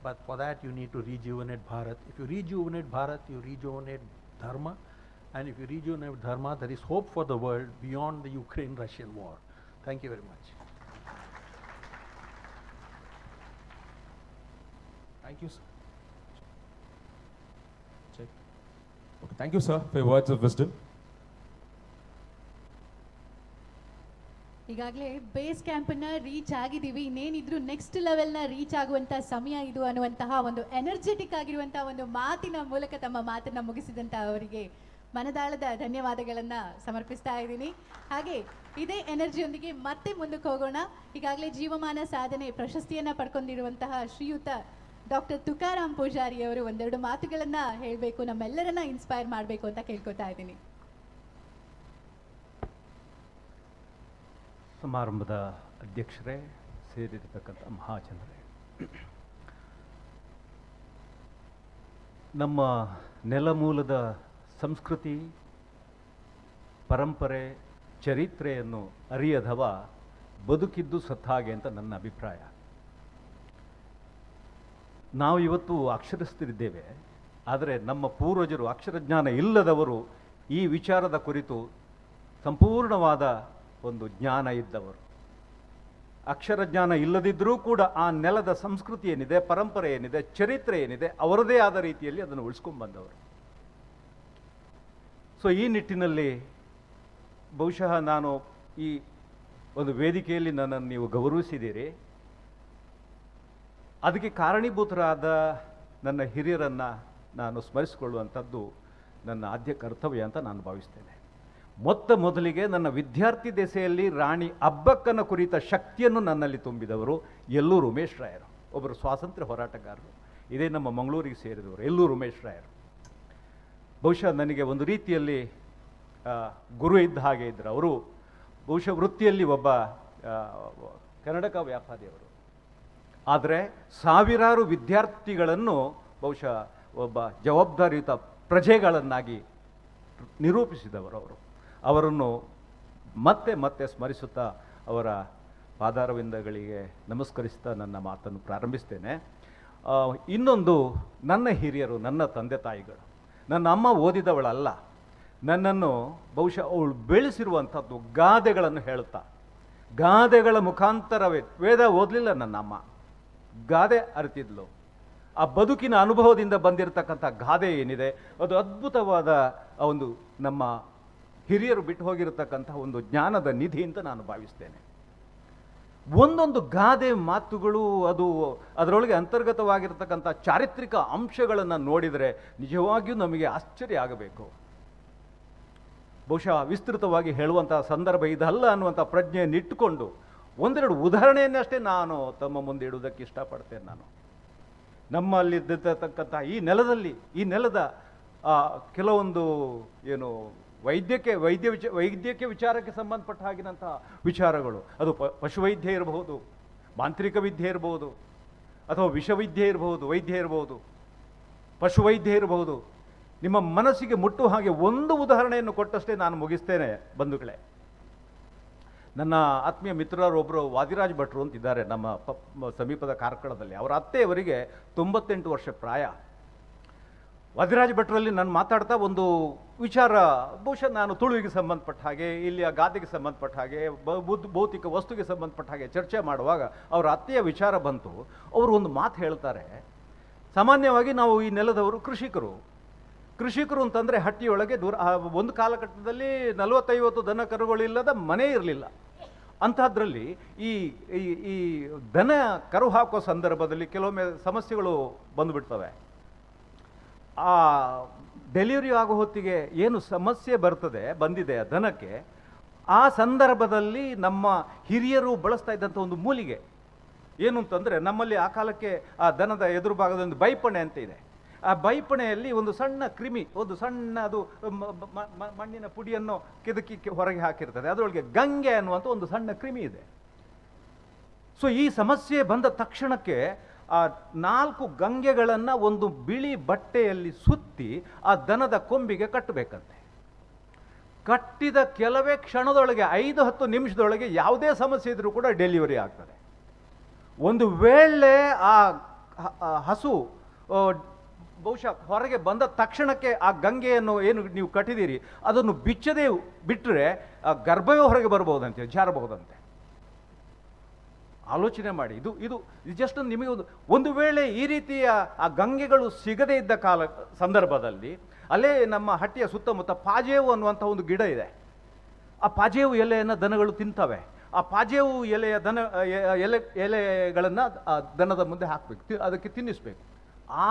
But for that, you need to rejuvenate Bharat. If you rejuvenate Bharat, you rejuvenate Dharma. And if you rejuvenate Dharma, there is hope for the world beyond the Ukraine-Russian war. Thank you very much. Thank you, sir. Check. Okay, thank you, sir, for your words of wisdom. ಈಗಾಗಲೇ base ಕ್ಯಾಂಪನ್ನು reach ಆಗಿದ್ದೀವಿ, ಇನ್ನೇನಿದ್ರು next ಲೆವೆಲ್ನ reach ಆಗುವಂಥ ಸಮಯ ಇದು ಅನ್ನುವಂತಹ ಒಂದು energetic ಆಗಿರುವಂಥ ಒಂದು ಮಾತಿನ ಮೂಲಕ ತಮ್ಮ ಮಾತನ್ನು ಮುಗಿಸಿದಂಥ ಅವರಿಗೆ ಮನದಾಳದ ಧನ್ಯವಾದಗಳನ್ನು ಸಮರ್ಪಿಸ್ತಾ ಇದ್ದೀನಿ. ಹಾಗೆ ಇದೇ ಎನರ್ಜಿಯೊಂದಿಗೆ ಮತ್ತೆ ಮುಂದಕ್ಕೆ ಹೋಗೋಣ. ಈಗಾಗಲೇ ಜೀವಮಾನ ಸಾಧನೆ ಪ್ರಶಸ್ತಿಯನ್ನು ಪಡ್ಕೊಂಡಿರುವಂತಹ ಶ್ರೀಯುತ ಡಾಕ್ಟರ್ ತುಕಾರಾಮ್ ಪೂಜಾರಿ ಅವರು ಒಂದೆರಡು ಮಾತುಗಳನ್ನು ಹೇಳಬೇಕು, ನಮ್ಮೆಲ್ಲರನ್ನ ಇನ್ಸ್ಪೈರ್ ಮಾಡಬೇಕು ಅಂತ ಕೇಳ್ಕೊತಾ ಇದ್ದೀನಿ. ಸಮಾರಂಭದ ಅಧ್ಯಕ್ಷರೇ, ಸೇರಿರತಕ್ಕಂಥ ಮಹಾಜನರೇ, ನಮ್ಮ ನೆಲಮೂಲದ ಸಂಸ್ಕೃತಿ, ಪರಂಪರೆ, ಚರಿತ್ರೆಯನ್ನು ಅರಿಯದವ ಬದುಕಿದ್ದು ಸತ್ತಾಗೆ ಅಂತ ನನ್ನ ಅಭಿಪ್ರಾಯ. ನಾವು ಇವತ್ತು ಅಕ್ಷರಸ್ಥರಿದ್ದೇವೆ, ಆದರೆ ನಮ್ಮ ಪೂರ್ವಜರು ಅಕ್ಷರಜ್ಞಾನ ಇಲ್ಲದವರು ಈ ವಿಚಾರದ ಕುರಿತು ಸಂಪೂರ್ಣವಾದ ಒಂದು ಜ್ಞಾನ ಇದ್ದವರು. ಅಕ್ಷರಜ್ಞಾನ ಇಲ್ಲದಿದ್ದರೂ ಕೂಡ ಆ ನೆಲದ ಸಂಸ್ಕೃತಿ ಏನಿದೆ, ಪರಂಪರೆ ಏನಿದೆ, ಚರಿತ್ರೆ ಏನಿದೆ, ಅವರದೇ ಆದ ರೀತಿಯಲ್ಲಿ ಅದನ್ನು ಉಳಿಸ್ಕೊಂಡು ಬಂದವರು. ಸೊ ಈ ನಿಟ್ಟಿನಲ್ಲಿ ಬಹುಶಃ ನಾನು ಈ ಒಂದು ವೇದಿಕೆಯಲ್ಲಿ ನನ್ನನ್ನು ನೀವು ಗೌರವಿಸಿದ್ದೀರಿ. ಅದಕ್ಕೆ ಕಾರಣೀಭೂತರಾದ ನನ್ನ ಹಿರಿಯರನ್ನು ನಾನು ಸ್ಮರಿಸಿಕೊಳ್ಳುವಂಥದ್ದು ನನ್ನ ಆದ್ಯ ಕರ್ತವ್ಯ ಅಂತ ನಾನು ಭಾವಿಸ್ತೇನೆ. ಮೊದಲಿಗೆ ನನ್ನ ವಿದ್ಯಾರ್ಥಿ ದೆಸೆಯಲ್ಲಿ ರಾಣಿ ಅಬ್ಬಕ್ಕನ ಕುರಿತ ಶಕ್ತಿಯನ್ನು ನನ್ನಲ್ಲಿ ತುಂಬಿದವರು ಯಲ್ಲೂರು ಉಮೇಶ್ ರಾಯರು, ಒಬ್ಬರು ಸ್ವಾತಂತ್ರ್ಯ ಹೋರಾಟಗಾರರು. ಇದೇ ನಮ್ಮ ಮಂಗಳೂರಿಗೆ ಸೇರಿದವರು ಯಲ್ಲೂರು ಉಮೇಶ್ ರಾಯರು. ಬಹುಶಃ ನನಗೆ ಒಂದು ರೀತಿಯಲ್ಲಿ ಗುರು ಇದ್ದ ಹಾಗೆ ಇದ್ದರು. ಅವರು ಬಹುಶಃ ವೃತ್ತಿಯಲ್ಲಿ ಒಬ್ಬ ಕನ್ನಡಕ ವ್ಯಾಪಾರಿಯವರು, ಆದರೆ ಸಾವಿರಾರು ವಿದ್ಯಾರ್ಥಿಗಳನ್ನು ಬಹುಶಃ ಒಬ್ಬ ಜವಾಬ್ದಾರಿಯುತ ಪ್ರಜೆಗಳನ್ನಾಗಿ ನಿರೂಪಿಸಿದವರು ಅವರು. ಅವರನ್ನು ಮತ್ತೆ ಮತ್ತೆ ಸ್ಮರಿಸುತ್ತಾ ಅವರ ಪಾದಾರವಿಂದಗಳಿಗೆ ನಮಸ್ಕರಿಸ್ತಾ ನನ್ನ ಮಾತನ್ನು ಪ್ರಾರಂಭಿಸ್ತೇನೆ. ಇನ್ನೊಂದು, ನನ್ನ ಹಿರಿಯರು, ನನ್ನ ತಂದೆ ತಾಯಿಗಳು. ನನ್ನ ಅಮ್ಮ ಓದಿದವಳಲ್ಲ, ನನ್ನನ್ನು ಬಹುಶಃ ಅವಳು ಬೆಳೆಸಿರುವಂಥದ್ದು ಗಾದೆಗಳನ್ನು ಹೇಳುತ್ತಾ, ಗಾದೆಗಳ ಮುಖಾಂತರವೇ, ವೇದ ಓದಲಿಲ್ಲ ನನ್ನ ಅಮ್ಮ, ಗಾದೆ ಅರಿತಿದ್ಲು. ಆ ಬದುಕಿನ ಅನುಭವದಿಂದ ಬಂದಿರತಕ್ಕಂಥ ಗಾದೆ ಏನಿದೆ, ಅದು ಅದ್ಭುತವಾದ ಒಂದು ನಮ್ಮ ಹಿರಿಯರು ಬಿಟ್ಟು ಹೋಗಿರತಕ್ಕಂಥ ಒಂದು ಜ್ಞಾನದ ನಿಧಿ ಅಂತ ನಾನು ಭಾವಿಸ್ತೇನೆ. ಒಂದೊಂದು ಗಾದೆ ಮಾತುಗಳು ಅದರೊಳಗೆ ಅಂತರ್ಗತವಾಗಿರ್ತಕ್ಕಂಥ ಚಾರಿತ್ರಿಕ ಅಂಶಗಳನ್ನು ನೋಡಿದರೆ ನಿಜವಾಗಿಯೂ ನಮಗೆ ಆಶ್ಚರ್ಯ ಆಗಬೇಕು. ಬಹುಶಃ ವಿಸ್ತೃತವಾಗಿ ಹೇಳುವಂಥ ಸಂದರ್ಭ ಇದಲ್ಲ ಅನ್ನುವಂಥ ಪ್ರಜ್ಞೆಯನ್ನು ಇಟ್ಟುಕೊಂಡು ಒಂದೆರಡು ಉದಾಹರಣೆಯನ್ನಷ್ಟೇ ನಾನು ತಮ್ಮ ಮುಂದೆ ಇಡುವುದಕ್ಕೆ ಇಷ್ಟಪಡ್ತೇನೆ. ನಾನು ನಮ್ಮಲ್ಲಿರ್ತಕ್ಕಂಥ ಈ ನೆಲದ ಕೆಲವೊಂದು ವೈದ್ಯಕೀಯ ವಿಚಾರಕ್ಕೆ ಸಂಬಂಧಪಟ್ಟ ಹಾಗಿನಂತಹ ವಿಚಾರಗಳು, ಅದು ಪಶುವೈದ್ಯ ಇರಬಹುದು, ಮಾಂತ್ರಿಕ ವಿದ್ಯೆ ಇರಬಹುದು, ಅಥವಾ ವಿಷವಿದ್ಯೆ ಇರಬಹುದು, ವೈದ್ಯ ಇರಬಹುದು, ಪಶುವೈದ್ಯ ಇರಬಹುದು. ನಿಮ್ಮ ಮನಸ್ಸಿಗೆ ಮುಟ್ಟುವ ಹಾಗೆ ಒಂದು ಉದಾಹರಣೆಯನ್ನು ಕೊಟ್ಟಷ್ಟೇ ನಾನು ಮುಗಿಸ್ತೇನೆ ಬಂಧುಗಳೇ. ನನ್ನ ಆತ್ಮೀಯ ಮಿತ್ರರೊಬ್ಬರು ವಾದಿರಾಜ್ ಭಟ್ರು ಅಂತಿದ್ದಾರೆ ನಮ್ಮ ಸಮೀಪದ ಕಾರ್ಕಳದಲ್ಲಿ. ಅವರ ಅತ್ತೆಯವರಿಗೆ 98 ವರ್ಷ ಪ್ರಾಯ. ವಾದಿರಾಜ ಭಟ್ರಲ್ಲಿ ನಾನು ಮಾತಾಡ್ತಾ ಒಂದು ವಿಚಾರ, ಬಹುಶಃ ನಾನು ತುಳುವಿಗೆ ಸಂಬಂಧಪಟ್ಟ ಹಾಗೆ, ಇಲ್ಲಿಯ ಗಾದೆಗೆ ಸಂಬಂಧಪಟ್ಟ ಹಾಗೆ, ಭೌತಿಕ ವಸ್ತುಗೆ ಸಂಬಂಧಪಟ್ಟ ಹಾಗೆ ಚರ್ಚೆ ಮಾಡುವಾಗ ಅವರ ಅತ್ತೆಯ ವಿಚಾರ ಬಂತು. ಅವರು ಒಂದು ಮಾತು ಹೇಳ್ತಾರೆ, ಸಾಮಾನ್ಯವಾಗಿ ನಾವು ಈ ನೆಲದವರು ಕೃಷಿಕರು ಅಂತಂದರೆ ಹಟ್ಟಿಯೊಳಗೆ ಒಂದು ಕಾಲಘಟ್ಟದಲ್ಲಿ 40-50 ದನ ಕರುಗಳಿಲ್ಲದ ಮನೆ ಇರಲಿಲ್ಲ. ಅಂಥದ್ರಲ್ಲಿ ಈ ಈ ದನ ಕರು ಹಾಕೋ ಸಂದರ್ಭದಲ್ಲಿ ಕೆಲವೊಮ್ಮೆ ಸಮಸ್ಯೆಗಳು ಬಂದುಬಿಡ್ತವೆ. ಆ ಡೆಲಿವರಿ ಆಗೋ ಹೊತ್ತಿಗೆ ಏನು ಸಮಸ್ಯೆ ಬಂದಿದೆ ಆ ದನಕ್ಕೆ, ಆ ಸಂದರ್ಭದಲ್ಲಿ ನಮ್ಮ ಹಿರಿಯರು ಬಳಸ್ತಾ ಇದ್ದಂಥ ಒಂದು ಮೂಲಿಗೆ ಏನು ಅಂತಂದರೆ, ನಮ್ಮಲ್ಲಿ ಆ ಕಾಲಕ್ಕೆ ಆ ದನದ ಎದುರು ಭಾಗದ ಒಂದು ಬೈಪಣೆ ಅಂತ ಇದೆ. ಆ ಬೈಪಣೆಯಲ್ಲಿ ಒಂದು ಸಣ್ಣ ಕ್ರಿಮಿ, ಒಂದು ಸಣ್ಣ ಅದು ಮಣ್ಣಿನ ಪುಡಿಯನ್ನು ಕೆದಕಿ ಹೊರಗೆ ಹಾಕಿರ್ತದೆ. ಅದರೊಳಗೆ ಗಂಗೆ ಅನ್ನುವಂಥ ಒಂದು ಸಣ್ಣ ಕ್ರಿಮಿ ಇದೆ. ಸೊ ಈ ಸಮಸ್ಯೆ ಬಂದ ತಕ್ಷಣಕ್ಕೆ ಆ 4 ಗಂಗೆಗಳನ್ನು ಒಂದು ಬಿಳಿ ಬಟ್ಟೆಯಲ್ಲಿ ಸುತ್ತಿ ಆ ದನದ ಕೊಂಬಿಗೆ ಕಟ್ಟಬೇಕಂತೆ. ಕಟ್ಟಿದ ಕೆಲವೇ ಕ್ಷಣದೊಳಗೆ 5-10 ನಿಮಿಷದೊಳಗೆ ಯಾವುದೇ ಸಮಸ್ಯೆ ಇದ್ರೂ ಕೂಡ ಡೆಲಿವರಿ ಆಗ್ತದೆ. ಒಂದು ವೇಳೆ ಆ ಹಸು ಬಹುಶಃ ಹೊರಗೆ ಬಂದ ತಕ್ಷಣಕ್ಕೆ ಆ ಗಂಗೆಯನ್ನು ಏನು ನೀವು ಕಟ್ಟಿದ್ದೀರಿ ಅದನ್ನು ಬಿಚ್ಚದೇ ಬಿಟ್ಟರೆ ಗರ್ಭವೇ ಹೊರಗೆ ಬರ್ಬೋದಂತೆ, ಜಾರಬಹುದಂತೆ. ಆಲೋಚನೆ ಮಾಡಿ. ಇದು ಜಸ್ಟ್ ನಿಮಗೆ ಒಂದು ವೇಳೆ ಈ ರೀತಿಯ ಆ ಗಂಗೆಗಳು ಸಿಗದೇ ಇದ್ದ ಸಂದರ್ಭದಲ್ಲಿ ಅಲ್ಲೇ ನಮ್ಮ ಹಟ್ಟಿಯ ಸುತ್ತಮುತ್ತ ಪಾಜೇವು ಅನ್ನುವಂಥ ಒಂದು ಗಿಡ ಇದೆ. ಆ ಪಾಜೇವು ಎಲೆಯನ್ನು ದನಗಳು ತಿಂತವೆ. ಆ ಪಾಜೇವು ಎಲೆಯ ಎಲೆಗಳನ್ನು ದನದ ಮುಂದೆ ಹಾಕಬೇಕು, ಅದಕ್ಕೆ ತಿನ್ನಿಸ್ಬೇಕು.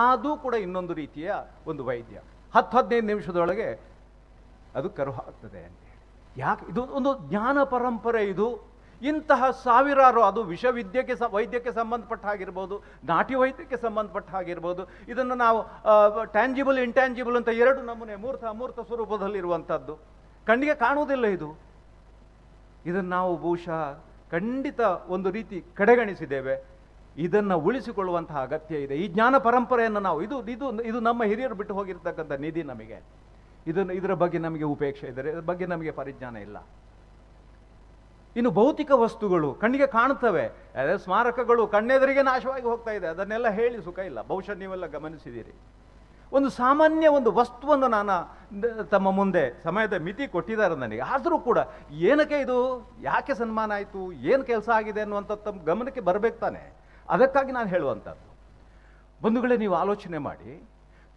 ಅದು ಕೂಡ ಇನ್ನೊಂದು ರೀತಿಯ ಒಂದು ವೈದ್ಯ. 10-15 ನಿಮಿಷದೊಳಗೆ ಅದು ಕರು ಹಾಕ್ತದೆ ಅಂತೇಳಿ. ಯಾಕೆ ಇದು ಒಂದು ಜ್ಞಾನ ಪರಂಪರೆ. ಇದು ಇಂತಹ ಸಾವಿರಾರು, ಅದು ವೈದ್ಯಕ್ಕೆ ಸಂಬಂಧಪಟ್ಟ ಹಾಗಿರ್ಬೋದು, ನಾಟಿ ವೈದ್ಯಕ್ಕೆ ಸಂಬಂಧಪಟ್ಟ ಹಾಗಿರ್ಬೋದು. ಇದನ್ನು ನಾವು ಟ್ಯಾಂಜಿಬಲ್ ಇಂಟ್ಯಾಂಜಿಬಲ್ ಅಂತ 2 ನಮೂನೆ ಅಮೂರ್ತ ಸ್ವರೂಪದಲ್ಲಿರುವಂಥದ್ದು ಕಣ್ಣಿಗೆ ಕಾಣುವುದಿಲ್ಲ. ಇದನ್ನು ನಾವು ಬಹುಶಃ ಖಂಡಿತ ಒಂದು ರೀತಿ ಕಡೆಗಣಿಸಿದ್ದೇವೆ. ಇದನ್ನು ಉಳಿಸಿಕೊಳ್ಳುವಂತಹ ಅಗತ್ಯ ಇದೆ. ಈ ಜ್ಞಾನ ಪರಂಪರೆಯನ್ನು ನಾವು ಇದು ನಮ್ಮ ಹಿರಿಯರು ಬಿಟ್ಟು ಹೋಗಿರ್ತಕ್ಕಂಥ ನಿಧಿ. ನಮಗೆ ಇದರ ಬಗ್ಗೆ ನಮಗೆ ಉಪೇಕ್ಷೆ ಇದೆ, ಇದರ ಬಗ್ಗೆ ನಮಗೆ ಪರಿಜ್ಞಾನ ಇಲ್ಲ. ಇನ್ನು ಭೌತಿಕ ವಸ್ತುಗಳು ಕಣ್ಣಿಗೆ ಕಾಣುತ್ತವೆ, ಸ್ಮಾರಕಗಳು ಕಣ್ಣೆದುರಿಗೆ ನಾಶವಾಗಿ ಹೋಗ್ತಾ ಇದೆ. ಅದನ್ನೆಲ್ಲ ಹೇಳಿ ಸುಖ ಇಲ್ಲ. ಬಹುಶಃ ನೀವೆಲ್ಲ ಗಮನಿಸಿದ್ದೀರಿ. ಒಂದು ಸಾಮಾನ್ಯ ಒಂದು ವಸ್ತುವನ್ನು ನಾನು ತಮ್ಮ ಮುಂದೆ ಸಮಯದ ಮಿತಿ ಕೊಟ್ಟಿದ್ದಾರೆ ನನಗೆ. ಆದರೂ ಕೂಡ ಏನಕ್ಕೆ ಇದು, ಯಾಕೆ ಸನ್ಮಾನ ಆಯಿತು, ಏನು ಕೆಲಸ ಆಗಿದೆ ಅನ್ನುವಂಥದ್ದು ತಮ್ಮ ಗಮನಕ್ಕೆ ಬರಬೇಕು ತಾನೆ. ಅದಕ್ಕಾಗಿ ನಾನು ಹೇಳುವಂಥದ್ದು. ಬಂಧುಗಳೇ, ನೀವು ಆಲೋಚನೆ ಮಾಡಿ,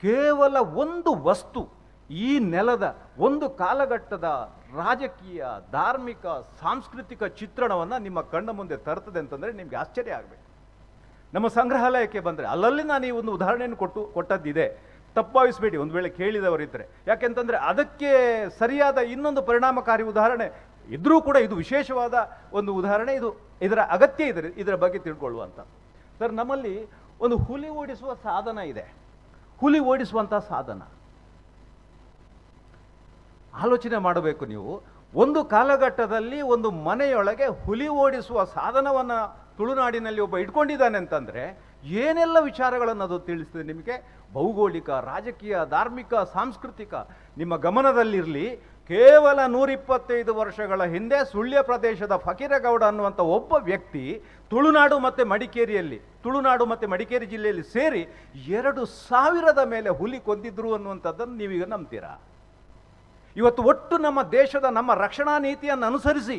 ಕೇವಲ ಒಂದು ವಸ್ತು ಈ ನೆಲದ ಒಂದು ಕಾಲಘಟ್ಟದ ರಾಜಕೀಯ, ಧಾರ್ಮಿಕ, ಸಾಂಸ್ಕೃತಿಕ ಚಿತ್ರಣವನ್ನು ನಿಮ್ಮ ಕಣ್ಣ ಮುಂದೆ ತರ್ತದೆ ಅಂತಂದರೆ ನಿಮಗೆ ಆಶ್ಚರ್ಯ ಆಗಬೇಕು. ನಮ್ಮ ಸಂಗ್ರಹಾಲಯಕ್ಕೆ ಬಂದರೆ ಅಲ್ಲಲ್ಲಿ ನಾನು ಈ ಒಂದು ಉದಾಹರಣೆಯನ್ನು ಕೊಟ್ಟದ್ದಿದೆ, ತಪ್ಪಾವಿಸಬೇಡಿ ಒಂದು ವೇಳೆ ಕೇಳಿದವರಿದ್ದರೆ. ಯಾಕೆಂತಂದರೆ ಅದಕ್ಕೆ ಸರಿಯಾದ ಇನ್ನೊಂದು ಪರಿಣಾಮಕಾರಿ ಉದಾಹರಣೆ ಇದ್ರೂ ಕೂಡ ಇದು ವಿಶೇಷವಾದ ಒಂದು ಉದಾಹರಣೆ. ಇದರ ಅಗತ್ಯ ಇದೆ, ಇದರ ಬಗ್ಗೆ ತಿಳ್ಕೊಳ್ಳುವಂಥ. ಸರ್, ನಮ್ಮಲ್ಲಿ ಒಂದು ಹುಲಿ ಓಡಿಸುವ ಸಾಧನ ಇದೆ. ಹುಲಿ ಓಡಿಸುವಂಥ ಸಾಧನ ಆಲೋಚನೆ ಮಾಡಬೇಕು ನೀವು. ಒಂದು ಕಾಲಘಟ್ಟದಲ್ಲಿ ಒಂದು ಮನೆಯೊಳಗೆ ಹುಲಿ ಓಡಿಸುವ ಸಾಧನವನ್ನು ತುಳುನಾಡಿನಲ್ಲಿ ಒಬ್ಬ ಇಟ್ಕೊಂಡಿದ್ದಾನೆ ಅಂತಂದರೆ ಏನೆಲ್ಲ ವಿಚಾರಗಳನ್ನು ಅದು ತಿಳಿಸ್ತದೆ ನಿಮಗೆ. ಭೌಗೋಳಿಕ, ರಾಜಕೀಯ, ಧಾರ್ಮಿಕ, ಸಾಂಸ್ಕೃತಿಕ. ನಿಮ್ಮ ಗಮನದಲ್ಲಿರಲಿ, ಕೇವಲ 125 ವರ್ಷಗಳ ಹಿಂದೆ ಸುಳ್ಯ ಪ್ರದೇಶದ ಫಕೀರಗೌಡ ಅನ್ನುವಂಥ ಒಬ್ಬ ವ್ಯಕ್ತಿ ತುಳುನಾಡು ಮತ್ತು ಮಡಿಕೇರಿ ಜಿಲ್ಲೆಯಲ್ಲಿ ಸೇರಿ 2000 ಮೇಲೆ ಹುಲಿ ಕೊಂದಿದ್ರು ಅನ್ನುವಂಥದ್ದನ್ನು ನೀವೀಗ ನಂಬ್ತೀರಾ? ಇವತ್ತು ಒಟ್ಟು ನಮ್ಮ ದೇಶದ, ನಮ್ಮ ರಕ್ಷಣಾ ನೀತಿಯನ್ನು ಅನುಸರಿಸಿ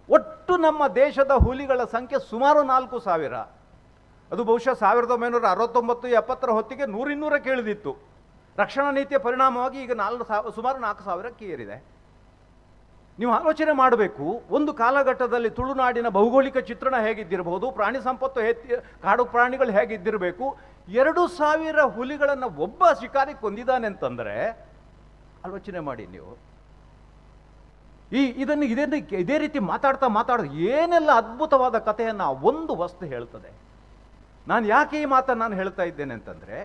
ಒಟ್ಟು ನಮ್ಮ ದೇಶದ ಹುಲಿಗಳ ಸಂಖ್ಯೆ ಸುಮಾರು 4000. ಅದು ಬಹುಶಃ 1969-70 ಹೊತ್ತಿಗೆ 100-200 ಕೇಳಿದಿತ್ತು. ರಕ್ಷಣಾ ನೀತಿಯ ಪರಿಣಾಮವಾಗಿ ಈಗ ಸುಮಾರು 4000ಕ್ಕೆ ಏರಿದೆ. ನೀವು ಆಲೋಚನೆ ಮಾಡಬೇಕು, ಒಂದು ಕಾಲಘಟ್ಟದಲ್ಲಿ ತುಳುನಾಡಿನ ಭೌಗೋಳಿಕ ಚಿತ್ರಣ ಹೇಗಿದ್ದಿರಬಹುದು, ಪ್ರಾಣಿ ಸಂಪತ್ತು ಕಾಡು ಪ್ರಾಣಿಗಳು ಹೇಗಿದ್ದಿರಬೇಕು. 2000 ಹುಲಿಗಳನ್ನು ಒಬ್ಬ ಶಿಕಾರಿ ಕೊಂದಿದ್ದಾನೆ ಅಂತಂದರೆ ಆಲೋಚನೆ ಮಾಡಿ ನೀವು. ಇದೇ ರೀತಿ ಮಾತಾಡ್ತಾ ಏನೆಲ್ಲ ಅದ್ಭುತವಾದ ಕಥೆಯನ್ನು ಒಂದು ವಸ್ತು ಹೇಳ್ತದೆ. ನಾನು ಯಾಕೆ ಈ ಮಾತನ್ನು ನಾನು ಹೇಳ್ತಾ ಇದ್ದೇನೆ ಅಂತಂದರೆ,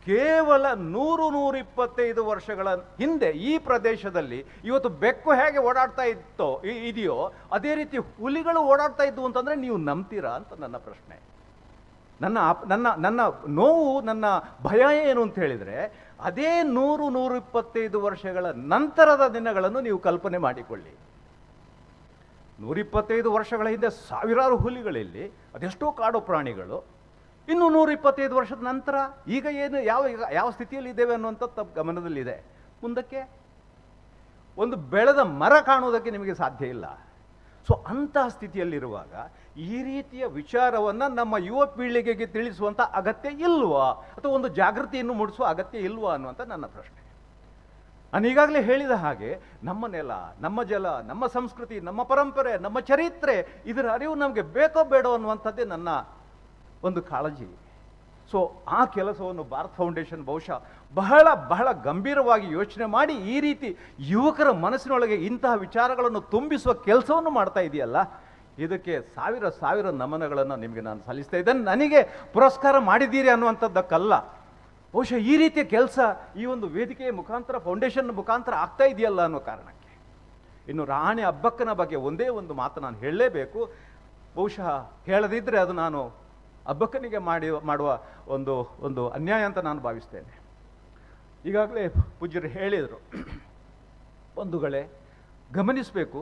ಕೇವಲ 100-125 ವರ್ಷಗಳ ಹಿಂದೆ ಈ ಪ್ರದೇಶದಲ್ಲಿ ಇವತ್ತು ಬೆಕ್ಕು ಹೇಗೆ ಓಡಾಡ್ತಾ ಇದೆಯೋ ಅದೇ ರೀತಿ ಹುಲಿಗಳು ಓಡಾಡ್ತಾ ಇದ್ವು ಅಂತಂದರೆ ನೀವು ನಂಬ್ತೀರಾ ಅಂತ ನನ್ನ ಪ್ರಶ್ನೆ. ನನ್ನ ನೋವು, ನನ್ನ ಭಯ ಏನು ಅಂತ ಹೇಳಿದರೆ, ಅದೇ 125 ವರ್ಷಗಳ ನಂತರದ ದಿನಗಳನ್ನು ನೀವು ಕಲ್ಪನೆ ಮಾಡಿಕೊಳ್ಳಿ. 125 ವರ್ಷಗಳ ಹಿಂದೆ ಸಾವಿರಾರು ಹುಲಿಗಳಲ್ಲಿ ಅದೆಷ್ಟೋ ಕಾಡು ಪ್ರಾಣಿಗಳು, ಇನ್ನು 125 ವರ್ಷದ ನಂತರ ಈಗ ಏನು ಯಾವ ಸ್ಥಿತಿಯಲ್ಲಿ ಇದ್ದೇವೆ ಅನ್ನುವಂಥದ್ದು ತಮ್ಮ ಗಮನದಲ್ಲಿದೆ. ಮುಂದಕ್ಕೆ ಒಂದು ಬೆಳೆದ ಮರ ಕಾಣುವುದಕ್ಕೆ ನಿಮಗೆ ಸಾಧ್ಯ ಇಲ್ಲ. ಸೊ ಅಂತಹ ಸ್ಥಿತಿಯಲ್ಲಿರುವಾಗ ಈ ರೀತಿಯ ವಿಚಾರವನ್ನು ನಮ್ಮ ಯುವ ಪೀಳಿಗೆಗೆ ತಿಳಿಸುವಂಥ ಅಗತ್ಯ ಇಲ್ವಾ, ಅಥವಾ ಒಂದು ಜಾಗೃತಿಯನ್ನು ಮೂಡಿಸುವ ಅಗತ್ಯ ಇಲ್ವಾ ಅನ್ನುವಂಥ ನನ್ನ ಪ್ರಶ್ನೆ. ನಾನು ಈಗಾಗಲೇ ಹೇಳಿದ ಹಾಗೆ ನಮ್ಮ ನೆಲ, ನಮ್ಮ ಜಲ, ನಮ್ಮ ಸಂಸ್ಕೃತಿ, ನಮ್ಮ ಪರಂಪರೆ, ನಮ್ಮ ಚರಿತ್ರೆ, ಇದರ ಅರಿವು ನಮಗೆ ಬೇಕೋ ಬೇಡೋ ಅನ್ನುವಂಥದ್ದೇ ನನ್ನ ಒಂದು ಕಾಳಜಿ. ಸೊ ಆ ಕೆಲಸವನ್ನು ಭಾರತ್ ಫೌಂಡೇಶನ್ ಬಹುಶಃ ಬಹಳ ಬಹಳ ಗಂಭೀರವಾಗಿ ಯೋಚನೆ ಮಾಡಿ ಈ ರೀತಿ ಯುವಕರ ಮನಸ್ಸಿನೊಳಗೆ ಇಂತಹ ವಿಚಾರಗಳನ್ನು ತುಂಬಿಸುವ ಕೆಲಸವನ್ನು ಮಾಡ್ತಾ ಇದೆಯಲ್ಲ, ಇದಕ್ಕೆ ಸಾವಿರ ನಮನಗಳನ್ನು ನಿಮಗೆ ನಾನು ಸಲ್ಲಿಸ್ತಾ ಇದ್ದೇನೆ. ನನಗೆ ಪುರಸ್ಕಾರ ಮಾಡಿದ್ದೀರಿ ಅನ್ನುವಂಥದ್ದಕ್ಕಲ್ಲ, ಬಹುಶಃ ಈ ರೀತಿಯ ಕೆಲಸ ಈ ಒಂದು ವೇದಿಕೆಯ ಮುಖಾಂತರ, ಫೌಂಡೇಶನ್ ಮುಖಾಂತರ ಆಗ್ತಾ ಇದೆಯಲ್ಲ ಅನ್ನೋ ಕಾರಣಕ್ಕೆ. ಇನ್ನು ರಾಣಿ ಅಬ್ಬಕ್ಕನ ಬಗ್ಗೆ ಒಂದೇ ಒಂದು ಮಾತು ನಾನು ಹೇಳಲೇಬೇಕು. ಬಹುಶಃ ಹೇಳದಿದ್ದರೆ ಅದು ನಾನು ಅಬ್ಬಕ್ಕನಿಗೆ ಮಾಡುವ ಒಂದು ಅನ್ಯಾಯ ಅಂತ ನಾನು ಭಾವಿಸ್ತೇನೆ. ಈಗಾಗಲೇ ಪೂಜ್ಯರು ಹೇಳಿದರು, ಬಂಧುಗಳೇ ಗಮನಿಸಬೇಕು,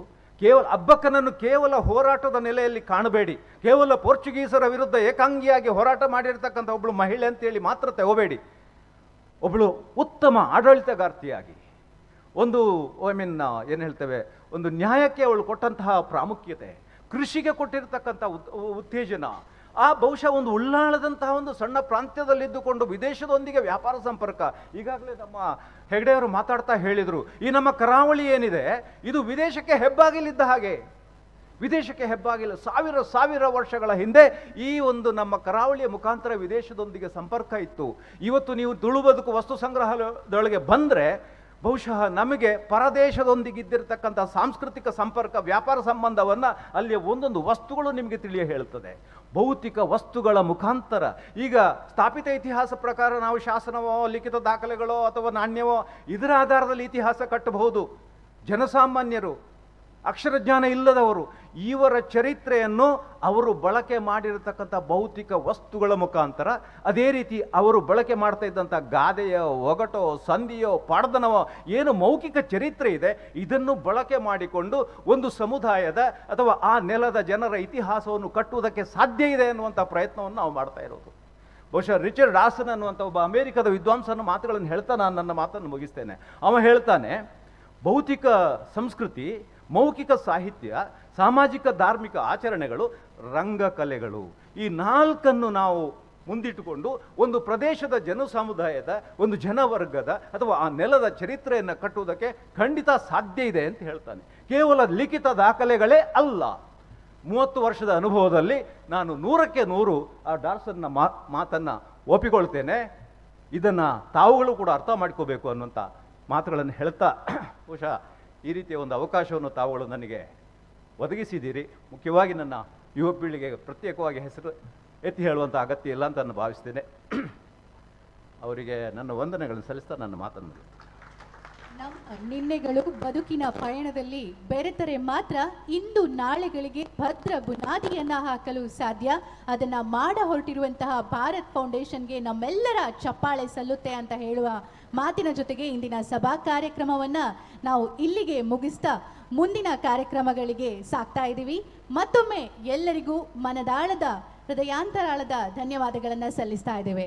ಅಬ್ಬಕ್ಕನನ್ನು ಕೇವಲ ಹೋರಾಟದ ನೆಲೆಯಲ್ಲಿ ಕಾಣಬೇಡಿ, ಕೇವಲ ಪೋರ್ಚುಗೀಸರ ವಿರುದ್ಧ ಏಕಾಂಗಿಯಾಗಿ ಹೋರಾಟ ಮಾಡಿರ್ತಕ್ಕಂಥ ಒಬ್ಬಳು ಮಹಿಳೆ ಅಂತೇಳಿ ಮಾತ್ರ ತಗೋಬೇಡಿ. ಒಬ್ಬಳು ಉತ್ತಮ ಆಡಳಿತಗಾರ್ತಿಯಾಗಿ, ಏನು ಹೇಳ್ತೇವೆ, ಒಂದು ನ್ಯಾಯಕ್ಕೆ ಅವಳು ಕೊಟ್ಟಂತಹ ಪ್ರಾಮುಖ್ಯತೆ, ಕೃಷಿಗೆ ಕೊಟ್ಟಿರತಕ್ಕಂಥ ಉತ್ತೇಜನ, ಆ ಬಹುಶಃ ಒಂದು ಉಳ್ಳಾಳದಂತಹ ಒಂದು ಸಣ್ಣ ಪ್ರಾಂತ್ಯದಲ್ಲಿದ್ದುಕೊಂಡು ವಿದೇಶದೊಂದಿಗೆ ವ್ಯಾಪಾರ ಸಂಪರ್ಕ. ಈಗಾಗಲೇ ನಮ್ಮ ಹೆಗ್ಡೆಯವರು ಮಾತಾಡ್ತಾ ಹೇಳಿದರು, ಈ ನಮ್ಮ ಕರಾವಳಿ ಏನಿದೆ ಇದು ವಿದೇಶಕ್ಕೆ ಹೆಬ್ಬಾಗಿಲಿದ್ದ ಹಾಗೆ. ವಿದೇಶಕ್ಕೆ ಹೆಬ್ಬಾಗಿಲು ಸಾವಿರ ವರ್ಷಗಳ ಹಿಂದೆ ಈ ಒಂದು ನಮ್ಮ ಕರಾವಳಿಯ ಮುಖಾಂತರ ವಿದೇಶದೊಂದಿಗೆ ಸಂಪರ್ಕ ಇತ್ತು. ಇವತ್ತು ನೀವು ತುಳು ಬದುಕು ವಸ್ತು ಸಂಗ್ರಹಾಲಯದೊಳಗೆ ಬಂದರೆ ಬಹುಶಃ ನಮಗೆ ಪರದೇಶದೊಂದಿಗಿದ್ದಿರತಕ್ಕಂಥ ಸಾಂಸ್ಕೃತಿಕ ಸಂಪರ್ಕ, ವ್ಯಾಪಾರ ಸಂಬಂಧವನ್ನು ಅಲ್ಲಿಯ ಒಂದೊಂದು ವಸ್ತುಗಳು ನಿಮಗೆ ತಿಳಿಯ ಹೇಳುತ್ತದೆ. ಭೌತಿಕ ವಸ್ತುಗಳ ಮುಖಾಂತರ ಈಗ ಸ್ಥಾಪಿತ ಇತಿಹಾಸ ಪ್ರಕಾರ ನಾವು ಶಾಸನವೋ, ಲಿಖಿತ ದಾಖಲೆಗಳೋ ಅಥವಾ ನಾಣ್ಯವೋ ಇದರ ಆಧಾರದಲ್ಲಿ ಇತಿಹಾಸ ಕಟ್ಟಬಹುದು. ಜನಸಾಮಾನ್ಯರು, ಅಕ್ಷರಜ್ಞಾನ ಇಲ್ಲದವರು, ಇವರ ಚರಿತ್ರೆಯನ್ನು ಅವರು ಬಳಕೆ ಮಾಡಿರತಕ್ಕಂಥ ಭೌತಿಕ ವಸ್ತುಗಳ ಮುಖಾಂತರ, ಅದೇ ರೀತಿ ಅವರು ಬಳಕೆ ಮಾಡ್ತಾ ಇದ್ದಂಥ ಗಾದೆಯೋ, ಒಗಟೋ, ಸಂಧಿಯೋ, ಪಾಡ್ದನವೋ ಏನು ಮೌಖಿಕ ಚರಿತ್ರೆ ಇದೆ, ಇದನ್ನು ಬಳಕೆ ಮಾಡಿಕೊಂಡು ಒಂದು ಸಮುದಾಯದ ಅಥವಾ ಆ ನೆಲದ ಜನರ ಇತಿಹಾಸವನ್ನು ಕಟ್ಟುವುದಕ್ಕೆ ಸಾಧ್ಯ ಇದೆ ಅನ್ನುವಂಥ ಪ್ರಯತ್ನವನ್ನು ನಾವು ಮಾಡ್ತಾ ಇರೋದು. ಬಹುಶಃ ರಿಚರ್ಡ್ ಡಾಸನ್ ಅನ್ನುವಂಥ ಒಬ್ಬ ಅಮೆರಿಕದ ವಿದ್ವಾಂಸನ ಮಾತುಗಳನ್ನು ಹೇಳ್ತಾ ನಾನು ನನ್ನ ಮಾತನ್ನು ಮುಗಿಸ್ತೇನೆ. ಅವ ಹೇಳ್ತಾನೆ, ಭೌತಿಕ ಸಂಸ್ಕೃತಿ, ಮೌಖಿಕ ಸಾಹಿತ್ಯ, ಸಾಮಾಜಿಕ ಧಾರ್ಮಿಕ ಆಚರಣೆಗಳು, ರಂಗಕಲೆಗಳು, ಈ ನಾಲ್ಕನ್ನು ನಾವು ಮುಂದಿಟ್ಟುಕೊಂಡು ಒಂದು ಪ್ರದೇಶದ ಜನಸಮುದಾಯದ, ಒಂದು ಜನವರ್ಗದ ಅಥವಾ ಆ ನೆಲದ ಚರಿತ್ರೆಯನ್ನು ಕಟ್ಟುವುದಕ್ಕೆ ಖಂಡಿತ ಸಾಧ್ಯ ಇದೆ ಅಂತ ಹೇಳ್ತಾನೆ. ಕೇವಲ ಲಿಖಿತ ದಾಖಲೆಗಳೇ ಅಲ್ಲ. 30 ವರ್ಷದ ಅನುಭವದಲ್ಲಿ ನಾನು 100ಕ್ಕೆ 100 ಆ ಡಾರ್ಸನ್ನ ಮಾತನ್ನು ಒಪ್ಪಿಕೊಳ್ತೇನೆ. ಇದನ್ನು ತಾವುಗಳು ಕೂಡ ಅರ್ಥ ಮಾಡ್ಕೋಬೇಕು ಅನ್ನುವಂಥ ಮಾತುಗಳನ್ನು ಹೇಳ್ತಾ, ಬಹುಶಃ ಈ ರೀತಿಯ ಒಂದು ಅವಕಾಶವನ್ನು ತಾವುಗಳು ನನಗೆ ಒದಗಿಸಿದ್ದೀರಿ. ಮುಖ್ಯವಾಗಿ ನನ್ನ ಯುವ ಪೀಳಿಗೆಗೆ ಪ್ರತ್ಯೇಕವಾಗಿ ಹೆಸರು ಎತ್ತಿ ಹೇಳುವಂಥ ಅಗತ್ಯ ಇಲ್ಲ ಅಂತ ನಾನು ಭಾವಿಸ್ತೇನೆ. ಅವರಿಗೆ ನನ್ನ ವಂದನೆಗಳನ್ನು ಸಲ್ಲಿಸ್ತಾ ನನ್ನ ಮಾತನ್ನು ನಮ್ಮ ನಿನ್ನೆಗಳು ಬದುಕಿನ ಪಯಣದಲ್ಲಿ ಬೆರೆತರೆ ಮಾತ್ರ ಇಂದು ನಾಳೆಗಳಿಗೆ ಭದ್ರ ಬುನಾದಿಯನ್ನ ಹಾಕಲು ಸಾಧ್ಯ. ಅದನ್ನ ಮಾಡ ಹೊರಟಿರುವಂತಹ ಭಾರತ್ ಫೌಂಡೇಶನ್ಗೆ ನಮ್ಮೆಲ್ಲರ ಚಪ್ಪಾಳೆ ಸಲ್ಲುತ್ತೆ ಅಂತ ಹೇಳುವ ಮಾತಿನ ಜೊತೆಗೆ ಇಂದಿನ ಸಭಾ ಕಾರ್ಯಕ್ರಮವನ್ನ ನಾವು ಇಲ್ಲಿಗೆ ಮುಗಿಸ್ತಾ ಮುಂದಿನ ಕಾರ್ಯಕ್ರಮಗಳಿಗೆ ಸಾಕ್ತಾ ಇದ್ದೀವಿ. ಮತ್ತೊಮ್ಮೆ ಎಲ್ಲರಿಗೂ ಮನದಾಳದ, ಹೃದಯಾಂತರಾಳದ ಧನ್ಯವಾದಗಳನ್ನು ಸಲ್ಲಿಸ್ತಾ ಇದ್ದೇವೆ.